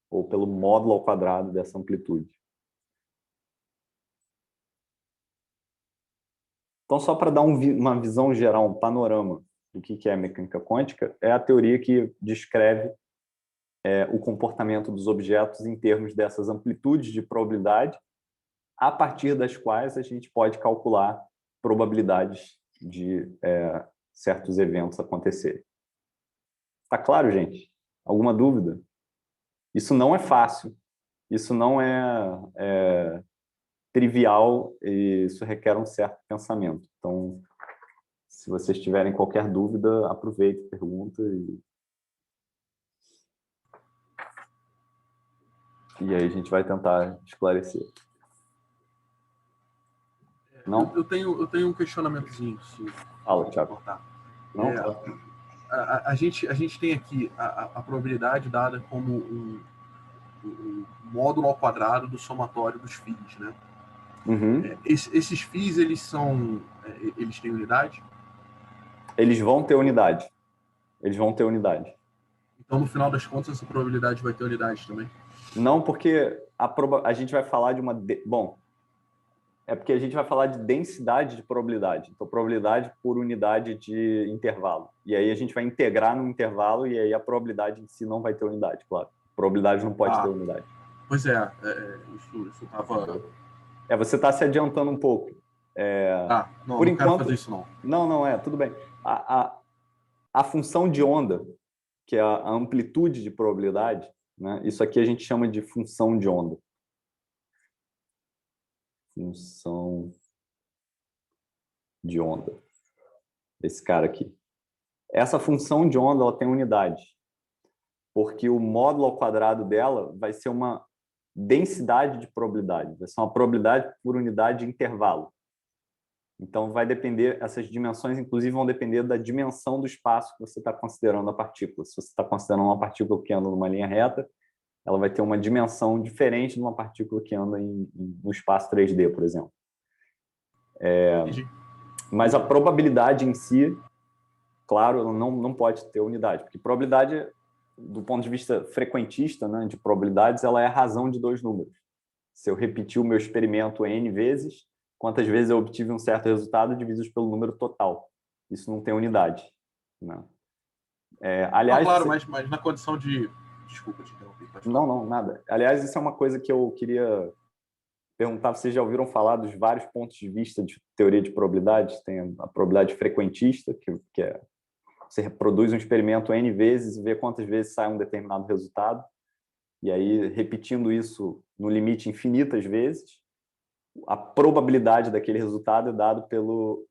ou pelo módulo ao quadrado dessa amplitude. Então, só para dar uma visão geral, um panorama do que é a mecânica quântica, é a teoria que descreve o comportamento dos objetos em termos dessas amplitudes de probabilidade, a partir das quais a gente pode calcular probabilidades de certos eventos acontecerem. Tá claro, gente? Alguma dúvida? Isso não é fácil, isso não é trivial e isso requer um certo pensamento. Então, se vocês tiverem qualquer dúvida, aproveite, pergunta e aí a gente vai tentar esclarecer. Não? Eu tenho um questionamentozinho. Fala, Thiago. Não, A gente tem aqui a probabilidade dada como um módulo ao quadrado do somatório dos φs, né? Uhum. Esses φs, eles têm unidade? Eles vão ter unidade. Eles vão ter unidade. Então, no final das contas, essa probabilidade vai ter unidade também? Não, porque a gente vai falar de uma... Bom, é porque a gente vai falar de densidade de probabilidade. Então, probabilidade por unidade de intervalo. E aí a gente vai integrar no intervalo e aí a probabilidade em si não vai ter unidade, claro. A probabilidade não pode ter unidade. Pois isso estava... Você está se adiantando um pouco. Não, por não enquanto, quero fazer isso, não. Não, tudo bem. A função de onda, que é a amplitude de probabilidade, né? Isso aqui a gente chama de função de onda. Função de onda. Esse cara aqui. Essa função de onda ela tem unidade. porque o módulo ao quadrado dela vai ser uma densidade de probabilidade, vai ser uma probabilidade por unidade de intervalo. Então, vai depender, essas dimensões, inclusive, vão depender da dimensão do espaço que você está considerando a partícula. Se você está considerando uma partícula que anda numa linha reta, ela vai ter uma dimensão diferente de uma partícula que anda no espaço 3D, por exemplo. Mas a probabilidade em si, claro, não pode ter unidade, porque probabilidade, do ponto de vista frequentista, né, de probabilidades, ela é a razão de dois números. Se eu repetir o meu experimento N vezes, quantas vezes eu obtive um certo resultado dividido pelo número total. Isso não tem unidade. Né? Aliás, claro, mas na condição de... Desculpa te interromper. Não, nada. Aliás, isso é uma coisa que eu queria perguntar. Vocês já ouviram falar dos vários pontos de vista de teoria de probabilidades? Tem a probabilidade frequentista, que é você reproduz um experimento N vezes e vê quantas vezes sai um determinado resultado. E aí, repetindo isso no limite infinitas vezes, a probabilidade daquele resultado é dado pelo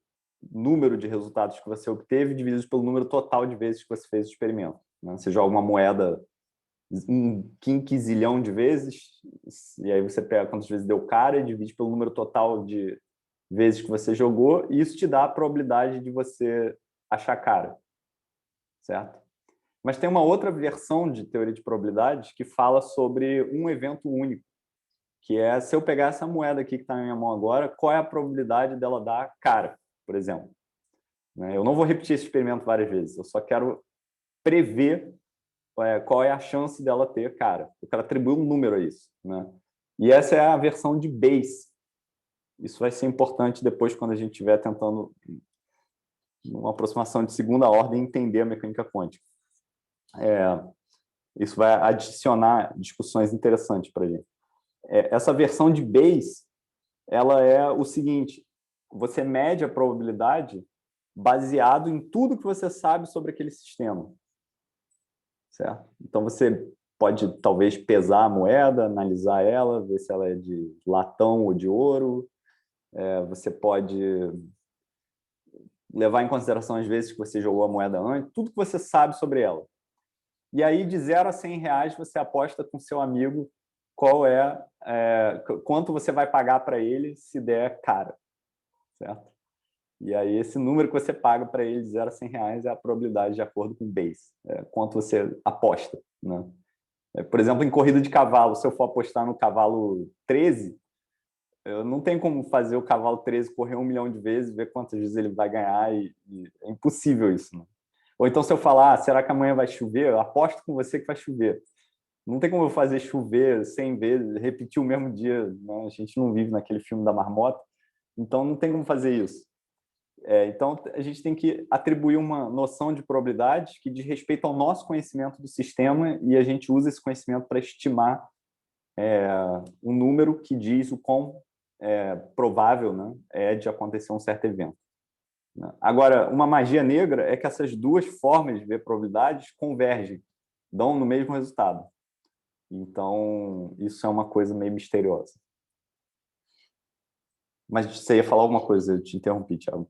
número de resultados que você obteve dividido pelo número total de vezes que você fez o experimento. Né? Você joga uma moeda um quinquizilhão de vezes, e aí você pega quantas vezes deu cara e divide pelo número total de vezes que você jogou, e isso te dá a probabilidade de você achar cara. Certo? Mas tem uma outra versão de teoria de probabilidades que fala sobre um evento único, que é, se eu pegar essa moeda aqui que está na minha mão agora, qual é a probabilidade dela dar cara, por exemplo. Eu não vou repetir esse experimento várias vezes, eu só quero prever qual é a chance dela ter cara. Eu quero atribuir um número a isso. Né? E essa é a versão de Bayes. Isso vai ser importante depois, quando a gente estiver tentando, uma aproximação de segunda ordem, entender a mecânica quântica. Isso vai adicionar discussões interessantes para a gente. Essa versão de Bayes, ela é o seguinte: você mede a probabilidade baseado em tudo que você sabe sobre aquele sistema. Certo? Então, você pode, talvez, pesar a moeda, analisar ela, ver se ela é de latão ou de ouro. Você pode levar em consideração as vezes que você jogou a moeda antes, tudo que você sabe sobre ela. E aí, de 0 a 100 reais, você aposta com seu amigo quanto você vai pagar para ele se der cara. Certo? E aí, esse número que você paga para ele, de 0 a 100 reais, é a probabilidade de acordo com o Bayes. Quanto você aposta. Né? Por exemplo, em corrida de cavalo, se eu for apostar no cavalo 13, eu não tenho como fazer o cavalo 13 correr 1 milhão de vezes, ver quantas vezes ele vai ganhar, e é impossível isso. Né? Ou então, se eu falar, será que amanhã vai chover? Eu aposto com você que vai chover. Não tem como eu fazer chover 100 vezes, repetir o mesmo dia. Né? A gente não vive naquele filme da marmota, então não tem como fazer isso. Então, a gente tem que atribuir uma noção de probabilidade que diz respeito ao nosso conhecimento do sistema, e a gente usa esse conhecimento para estimar um número que diz o quão provável, né, é de acontecer um certo evento. Né? Agora, uma magia negra é que essas duas formas de ver probabilidades convergem, dão no mesmo resultado. Então, isso é uma coisa meio misteriosa. Mas você ia falar alguma coisa, eu te interrompi, Thiago.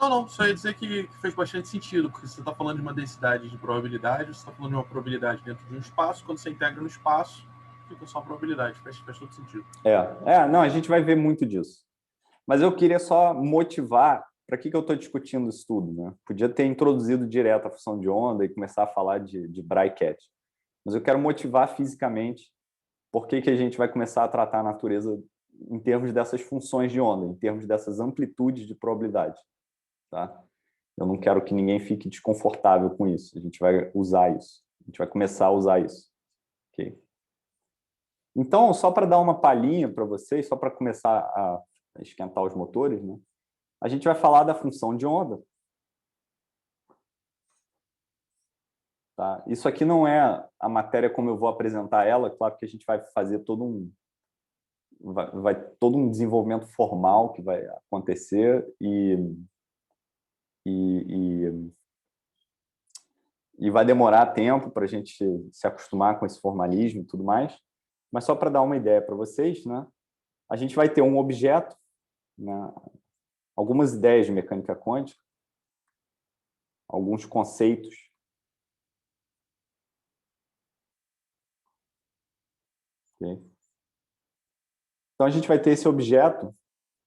Não, só ia dizer que fez bastante sentido, porque você está falando de uma densidade de probabilidade, você está falando de uma probabilidade dentro de um espaço, quando você integra no espaço, fica só a probabilidade, faz todo sentido. Não, a gente vai ver muito disso. Mas eu queria só motivar para que eu estou discutindo isso tudo. Né? Podia ter introduzido direto a função de onda e começar a falar de Bry-Cat. Mas eu quero motivar fisicamente por que a gente vai começar a tratar a natureza em termos dessas funções de onda, em termos dessas amplitudes de probabilidade. Tá? Eu não quero que ninguém fique desconfortável com isso. A gente vai usar isso. A gente vai começar a usar isso. Okay? Então, só para dar uma palhinha para vocês, só para começar a esquentar os motores, né? A gente vai falar da função de onda. Tá? Isso aqui não é a matéria como eu vou apresentar ela, claro que a gente vai fazer todo um desenvolvimento formal que vai acontecer e vai demorar tempo para a gente se acostumar com esse formalismo e tudo mais. Mas só para dar uma ideia para vocês, né? A gente vai ter um objeto, né? Algumas ideias de mecânica quântica, alguns conceitos Okay? Então, a gente vai ter esse objeto,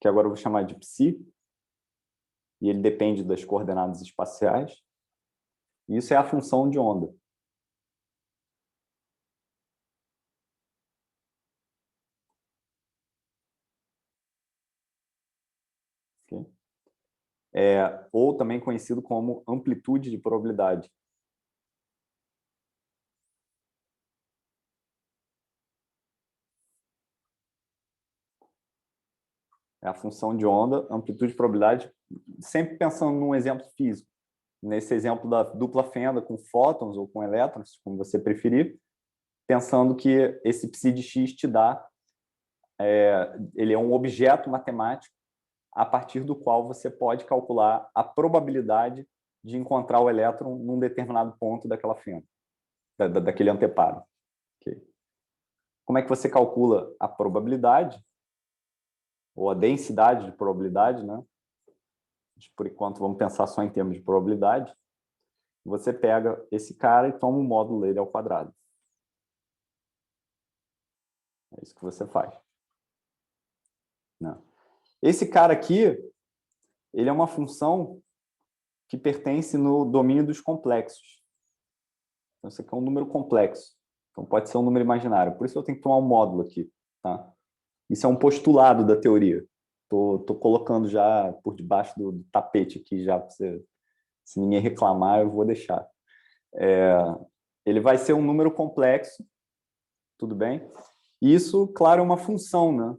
que agora eu vou chamar de psi, e ele depende das coordenadas espaciais. E isso é a função de onda. Okay? Ou também conhecido como amplitude de probabilidade. É a função de onda, amplitude de probabilidade, sempre pensando num exemplo físico. Nesse exemplo da dupla fenda com fótons ou com elétrons, como você preferir, pensando que esse psi de x te dá, ele é um objeto matemático a partir do qual você pode calcular a probabilidade de encontrar o elétron num determinado ponto daquela fenda, daquele anteparo. Okay. Como é que você calcula a probabilidade, ou a densidade de probabilidade, né? Por enquanto, vamos pensar só em termos de probabilidade. Você pega esse cara e toma o módulo dele ao quadrado. É isso que você faz. Não. Esse cara aqui, ele é uma função que pertence no domínio dos complexos. Então, isso aqui é um número complexo. Então, pode ser um número imaginário. Por isso eu tenho que tomar um módulo aqui. Tá? Isso é um postulado da teoria. Tô colocando já por debaixo do tapete aqui, já para você, se ninguém reclamar, eu vou deixar. Ele vai ser um número complexo, tudo bem? Isso, claro, é uma função, né?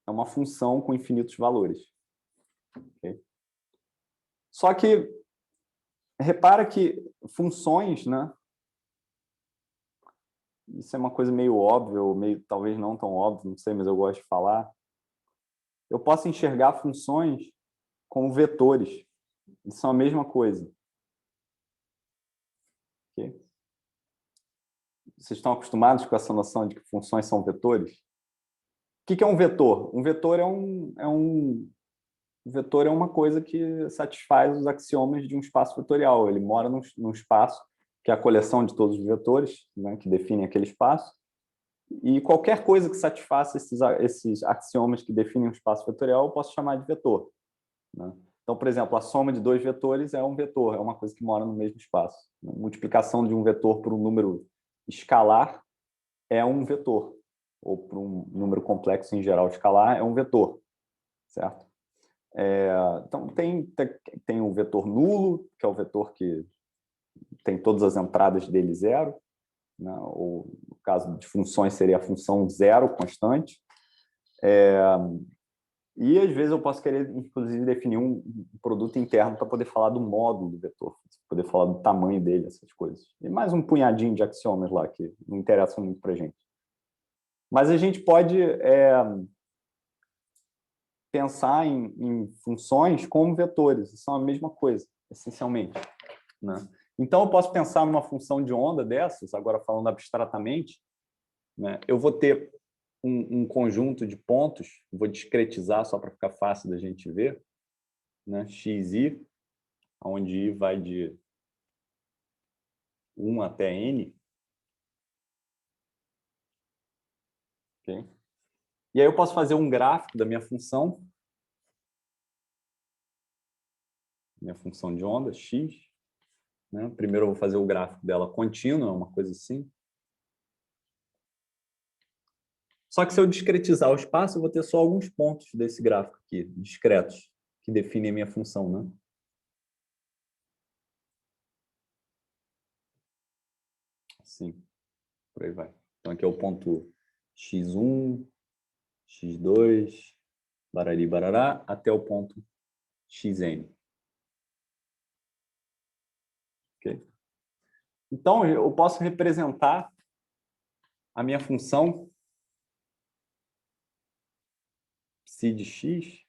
É uma função com infinitos valores. Okay? Só que, repara que funções, né? Isso é uma coisa meio óbvia, ou meio, talvez não tão óbvia, não sei, mas eu gosto de falar. Eu posso enxergar funções como vetores. Eles são a mesma coisa. Okay? Vocês estão acostumados com essa noção de que funções são vetores? O que é um vetor? Um vetor vetor é uma coisa que satisfaz os axiomas de um espaço vetorial. Ele mora num espaço que é a coleção de todos os vetores, né, que definem aquele espaço. E qualquer coisa que satisfaça esses axiomas que definem um espaço vetorial, eu posso chamar de vetor. Né? Então, por exemplo, a soma de dois vetores é um vetor, é uma coisa que mora no mesmo espaço. A multiplicação de um vetor por um número escalar é um vetor, ou por um número complexo em geral escalar é um vetor, certo? Então, tem o vetor nulo, que é o vetor que tem todas as entradas dele zero, né? Ou no caso de funções seria a função zero constante. E às vezes eu posso querer, inclusive, definir um produto interno para poder falar do módulo do vetor, poder falar do tamanho dele, essas coisas. E mais um punhadinho de axiomas lá que não interessam muito para a gente. Mas a gente pode pensar em funções como vetores, são a mesma coisa, essencialmente. Né? Então, eu posso pensar numa função de onda dessas, agora falando abstratamente, né? Eu vou ter um conjunto de pontos, vou discretizar só para ficar fácil da gente ver, né? xi, onde i vai de 1 até n. Okay? E aí eu posso fazer um gráfico da minha função de onda, x. Né? Primeiro eu vou fazer o gráfico dela contínua, uma coisa assim. Só que se eu discretizar o espaço, eu vou ter só alguns pontos desse gráfico aqui, discretos, que definem a minha função, né? Assim, por aí vai. Então aqui é o ponto x1, x2, barari, barará, até o ponto xn. Okay? Então, eu posso representar a minha função psi de x,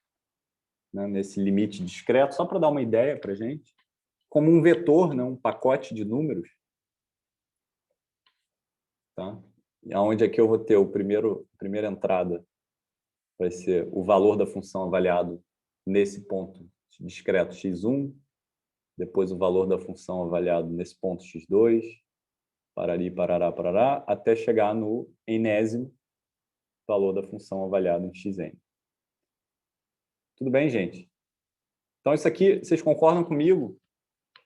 né, nesse limite discreto, só para dar uma ideia para a gente, como um vetor, né, um pacote de números. Tá? E onde aqui eu vou ter a primeira entrada vai ser o valor da função avaliado nesse ponto discreto x1, depois o valor da função avaliado nesse ponto x2, parari, parará, parará, até chegar no enésimo, valor da função avaliada em xn. Tudo bem, gente? Então, isso aqui, vocês concordam comigo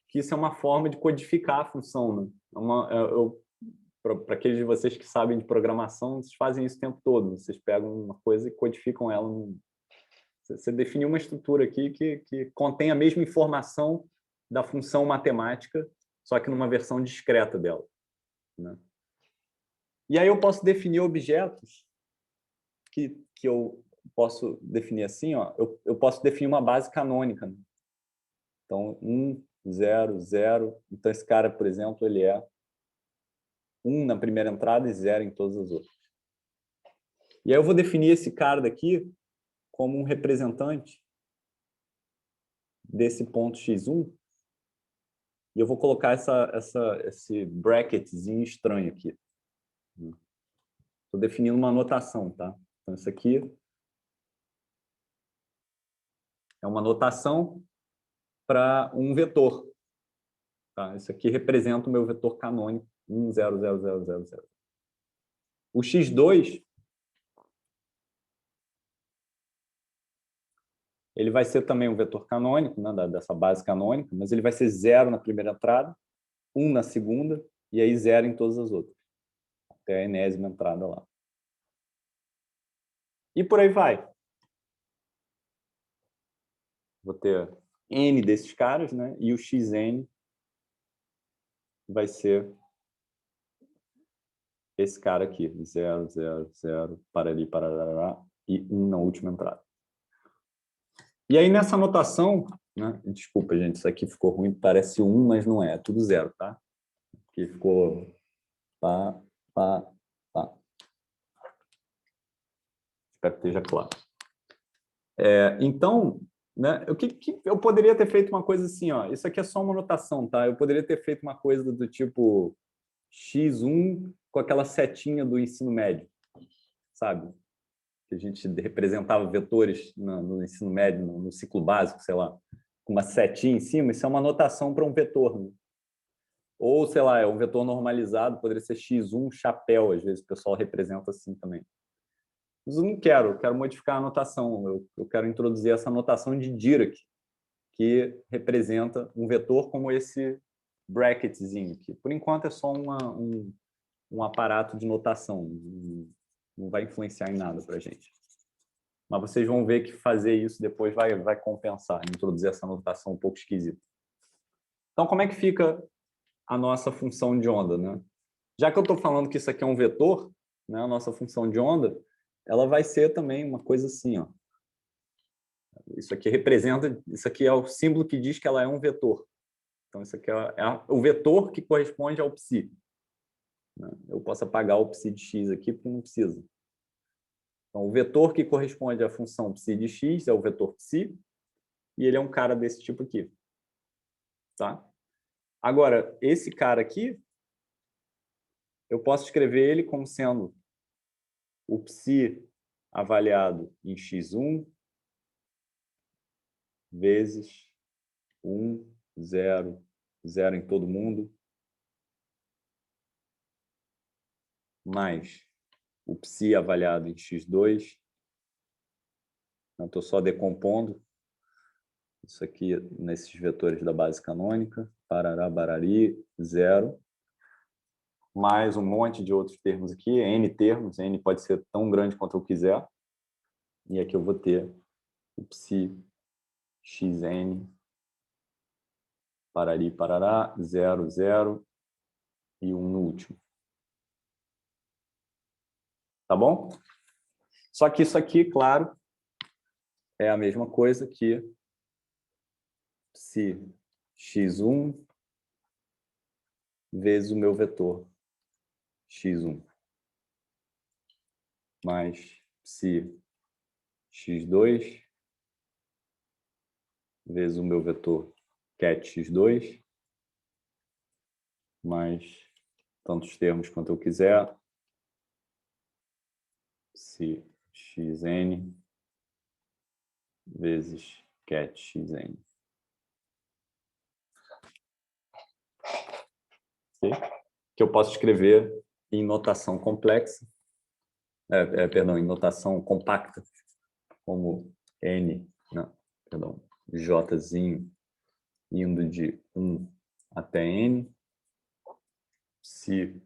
que isso é uma forma de codificar a função, né? Para aqueles de vocês que sabem de programação, vocês fazem isso o tempo todo. Vocês pegam uma coisa e codificam ela. Você definiu uma estrutura aqui que contém a mesma informação da função matemática, só que numa versão discreta dela, né? E aí eu posso definir objetos que eu posso definir assim, ó. Eu posso definir uma base canônica, né? Então, 1, 0, 0. Então, esse cara, por exemplo, ele é 1 na primeira entrada e 0 em todas as outras. E aí eu vou definir esse cara daqui como um representante desse ponto x1, e eu vou colocar esse bracketzinho estranho aqui. Estou definindo uma notação, tá? Então, isso aqui é uma notação para um vetor. Tá? Isso aqui representa o meu vetor canônico, 1, 0, 0, 0, 0, 0. O x2, ele vai ser também um vetor canônico, né, dessa base canônica, mas ele vai ser 0 na primeira entrada, 1 na segunda, e aí 0 em todas as outras, até a enésima entrada lá. E por aí vai. Vou ter n desses caras, né, e o xn vai ser esse cara aqui, 0, 0, 0, parari, parará, e 1 na última entrada. E aí, nessa notação, né, desculpa, gente, isso aqui ficou ruim, parece 1, mas não é, é tudo 0, tá? Aqui ficou pá, pá, pá. Espero que esteja claro. Então, né, eu poderia ter feito uma coisa assim, ó, isso aqui é só uma notação, tá? Eu poderia ter feito uma coisa do tipo x1 com aquela setinha do ensino médio, sabe? Que a gente representava vetores no ensino médio, no ciclo básico, sei lá, com uma setinha em cima, isso é uma notação para um vetor, né? Ou, sei lá, é um vetor normalizado, poderia ser x1 chapéu, às vezes o pessoal representa assim também. Mas eu não quero, eu quero modificar a notação, eu quero introduzir essa notação de Dirac, que representa um vetor como esse bracketzinho aqui. Por enquanto é só um aparato de notação, não vai influenciar em nada para a gente. Mas vocês vão ver que fazer isso depois vai compensar, introduzir essa notação um pouco esquisita. Então, como é que fica a nossa função de onda, né? Já que eu estou falando que isso aqui é um vetor, né, a nossa função de onda, ela vai ser também uma coisa assim, ó. Isso aqui representa, isso aqui é o símbolo que diz que ela é um vetor. Então, isso aqui é o vetor que corresponde ao psi. Eu posso apagar o psi de x aqui, porque não precisa. Então, o vetor que corresponde à função psi de x é o vetor psi, e ele é um cara desse tipo aqui. Tá? Agora, esse cara aqui, eu posso escrever ele como sendo o psi avaliado em x1 vezes 1, 0, 0 em todo mundo, mais o psi avaliado em x2. Não estou só decompondo isso aqui nesses vetores da base canônica, parará, barari, 0, mais um monte de outros termos aqui, n termos, n pode ser tão grande quanto eu quiser, e aqui eu vou ter o psi xn, parari, parará, 0, 0 e 1 no último. Tá bom? Só que isso aqui, claro, é a mesma coisa que psi x1 vezes o meu vetor x1 mais psi x2 vezes o meu vetor ket x2 mais tantos termos quanto eu quiser, psi xn vezes ket xn. Okay? Que eu posso escrever em notação complexa perdão, em notação compacta, como N, não, perdão, Jzinho indo de 1 até N, psi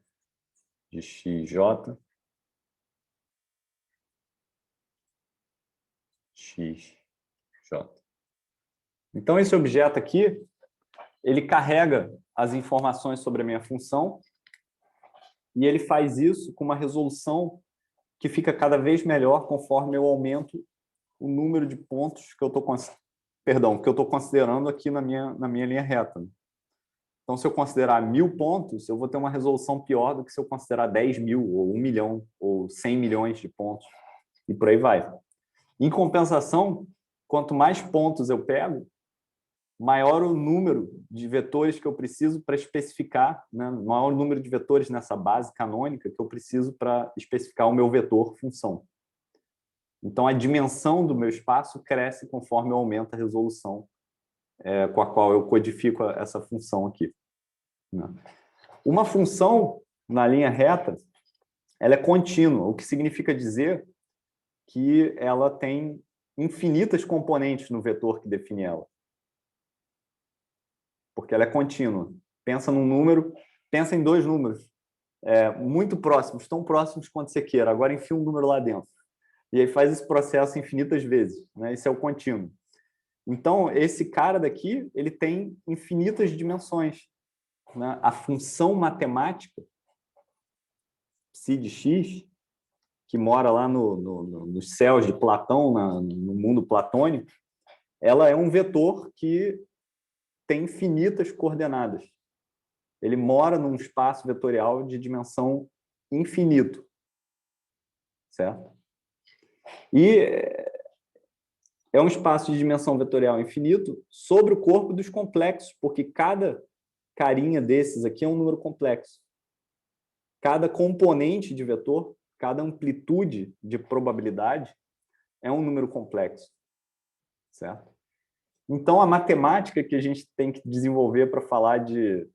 de xj, xj. Então, esse objeto aqui, ele carrega as informações sobre a minha função e ele faz isso com uma resolução que fica cada vez melhor conforme eu aumento o número de pontos que eu estou considerando aqui na minha linha reta. Então, se eu considerar 1000 pontos, eu vou ter uma resolução pior do que se eu considerar 10.000, ou 1 milhão, ou 100 milhões de pontos, e por aí vai. Em compensação, quanto mais pontos eu pego, maior o número de vetores que eu preciso para especificar, né? Maior o número de vetores nessa base canônica que eu preciso para especificar o meu vetor função. Então, a dimensão do meu espaço cresce conforme eu aumento a resolução com a qual eu codifico essa função aqui. Uma função na linha reta, ela é contínua, o que significa dizer que ela tem infinitas componentes no vetor que define ela. Porque ela é contínua. Pensa num número, pensa em dois números muito próximos, tão próximos quanto você queira. Agora enfia um número lá dentro. E aí faz esse processo infinitas vezes. Né? Esse é o contínuo. Então, esse cara daqui, ele tem infinitas dimensões. Né? A função matemática, psi de x, que mora lá nos céus de Platão, no mundo platônico, ela é um vetor que tem infinitas coordenadas. Ele mora num espaço vetorial de dimensão infinito. Certo? E é um espaço de dimensão vetorial infinito sobre o corpo dos complexos, porque cada carinha desses aqui é um número complexo. Cada componente de vetor, cada amplitude de probabilidade é um número complexo. Certo? Então, a matemática que a gente tem que desenvolver para falar de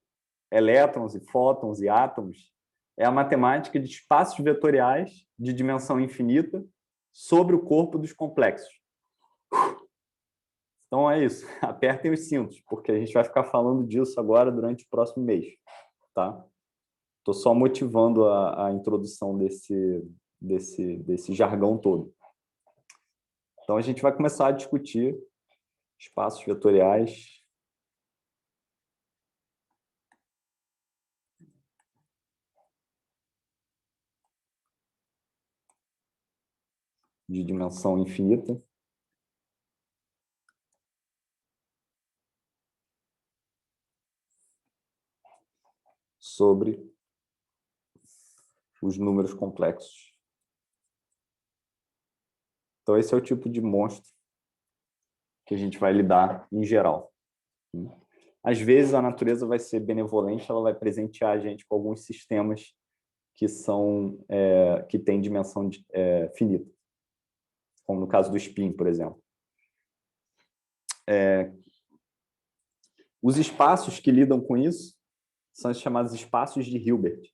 elétrons e fótons e átomos é a matemática de espaços vetoriais de dimensão infinita sobre o corpo dos complexos. Então é isso, apertem os cintos, porque a gente vai ficar falando disso agora durante o próximo mês. Tá? Estou só motivando a introdução desse jargão todo. Então a gente vai começar a discutir espaços vetoriais de dimensão infinita sobre os números complexos. Então, esse é o tipo de monstro que a gente vai lidar em geral. Às vezes, a natureza vai ser benevolente, ela vai presentear a gente com alguns sistemas que têm dimensão finita, como no caso do spin, por exemplo. Os espaços que lidam com isso são os chamados espaços de Hilbert.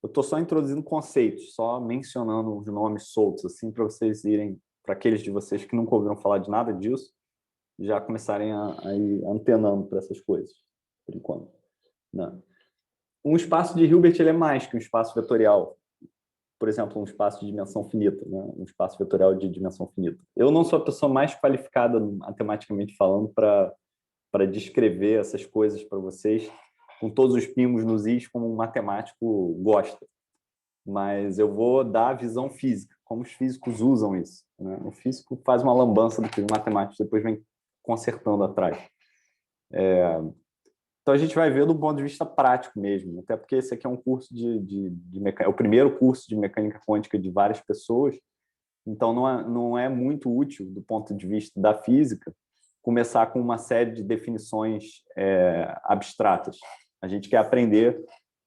Eu estou só introduzindo conceitos, só mencionando os nomes soltos, assim, para vocês irem, para aqueles de vocês que nunca ouviram falar de nada disso, já começarem a ir antenando para essas coisas, por enquanto. Não. Um espaço de Hilbert ele é mais que um espaço vetorial. Por exemplo, um espaço de dimensão finita, né? Um espaço vetorial de dimensão finita. Eu não sou a pessoa mais qualificada, matematicamente falando, para descrever essas coisas para vocês, com todos os pingos nos is, como um matemático gosta. Mas eu vou dar a visão física, como os físicos usam isso. Né? O físico faz uma lambança do que os matemáticos depois vem consertando atrás. Então, a gente vai ver do ponto de vista prático mesmo, até porque esse aqui é um curso é o primeiro curso de mecânica quântica de várias pessoas, então não é muito útil, do ponto de vista da física, começar com uma série de definições abstratas. A gente quer aprender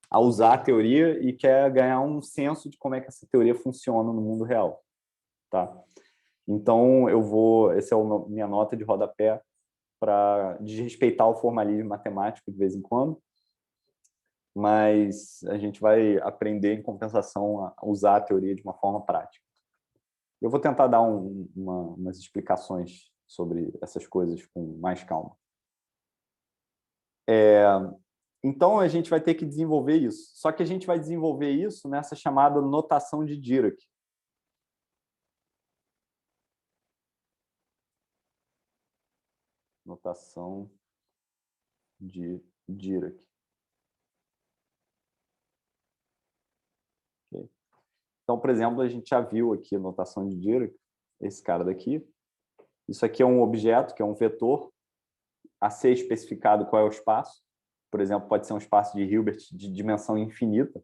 a usar a teoria e quer ganhar um senso de como é que essa teoria funciona no mundo real. Tá? Então, essa é a minha nota de rodapé para desrespeitar o formalismo matemático de vez em quando, mas a gente vai aprender, em compensação, a usar a teoria de uma forma prática. Eu vou tentar dar umas explicações sobre essas coisas com mais calma. Então, a gente vai ter que desenvolver isso. Só que a gente vai desenvolver isso nessa chamada notação de Dirac. Notação de Dirac. Okay. Então, por exemplo, a gente já viu aqui a notação de Dirac, esse cara daqui. Isso aqui é um objeto, que é um vetor, a ser especificado qual é o espaço. Por exemplo, pode ser um espaço de Hilbert de dimensão infinita,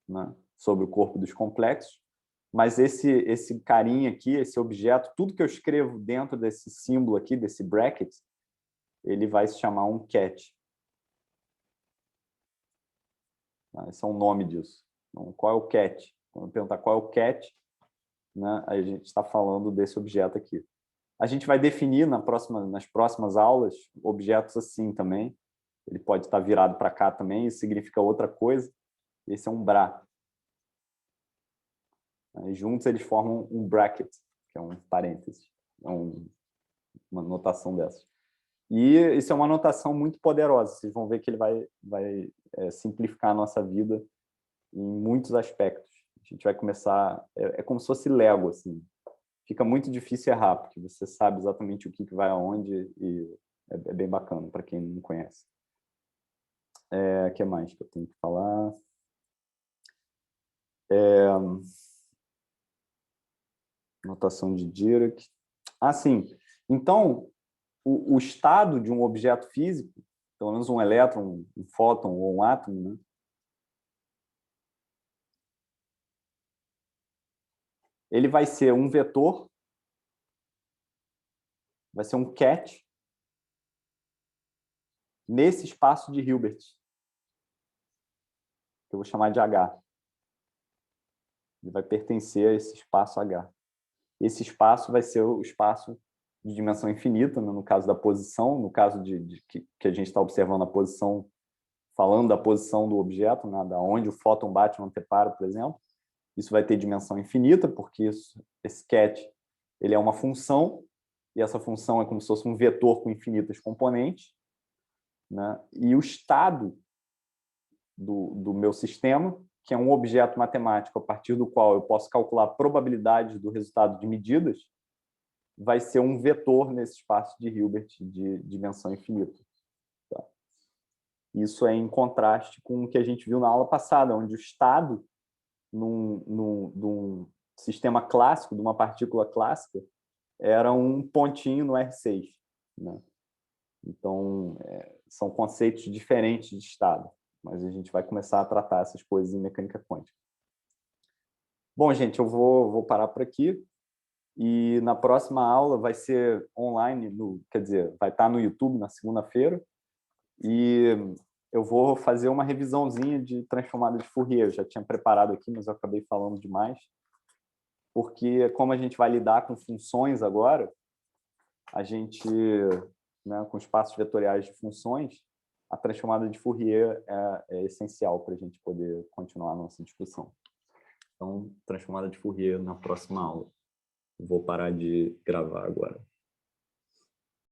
né, sobre o corpo dos complexos. Mas esse carinha aqui, esse objeto, tudo que eu escrevo dentro desse símbolo aqui, desse bracket, ele vai se chamar um ket. Esse é o nome disso. Então, qual é o ket? Quando eu perguntar qual é o ket, né, a gente está falando desse objeto aqui. A gente vai definir nas próximas aulas objetos assim também. Ele pode estar virado para cá também, isso significa outra coisa. Esse é um bra. E juntos eles formam um bracket, que é um parênteses. É uma notação dessas. E isso é uma notação muito poderosa. Vocês vão ver que ele vai simplificar a nossa vida em muitos aspectos. A gente vai começar... É como se fosse Lego, assim. Fica muito difícil errar, porque você sabe exatamente o que vai aonde e é bem bacana para quem não conhece. O que mais que eu tenho que falar? Notação de Dirac. Sim. Então, o estado de um objeto físico, pelo menos um elétron, um fóton ou um átomo, né? Ele vai ser um vetor, vai ser um ket, nesse espaço de Hilbert, que eu vou chamar de H. Ele vai pertencer a esse espaço H. Esse espaço vai ser o espaço de dimensão infinita, né? No caso da posição, no caso que a gente está observando a posição, falando da posição do objeto, né? Da onde o fóton bate no anteparo, por exemplo. Isso vai ter dimensão infinita, porque esse ket ele é uma função, e essa função é como se fosse um vetor com infinitas componentes, né? E o estado do meu sistema, que é um objeto matemático a partir do qual eu posso calcular probabilidades do resultado de medidas, vai ser um vetor nesse espaço de Hilbert de dimensão infinita. Tá? Isso é em contraste com o que a gente viu na aula passada, onde o estado num sistema clássico, de uma partícula clássica, era um pontinho no R6. Né? Então, são conceitos diferentes de estado, mas a gente vai começar a tratar essas coisas em mecânica quântica. Bom, gente, eu vou parar por aqui. E na próxima aula vai ser online, quer dizer, vai estar no YouTube na segunda-feira. E eu vou fazer uma revisãozinha de transformada de Fourier. Eu já tinha preparado aqui, mas eu acabei falando demais. Porque como a gente vai lidar com funções agora, a gente, né, com espaços vetoriais de funções, a transformada de Fourier é essencial para a gente poder continuar a nossa discussão. Então, transformada de Fourier na próxima aula. Vou parar de gravar agora.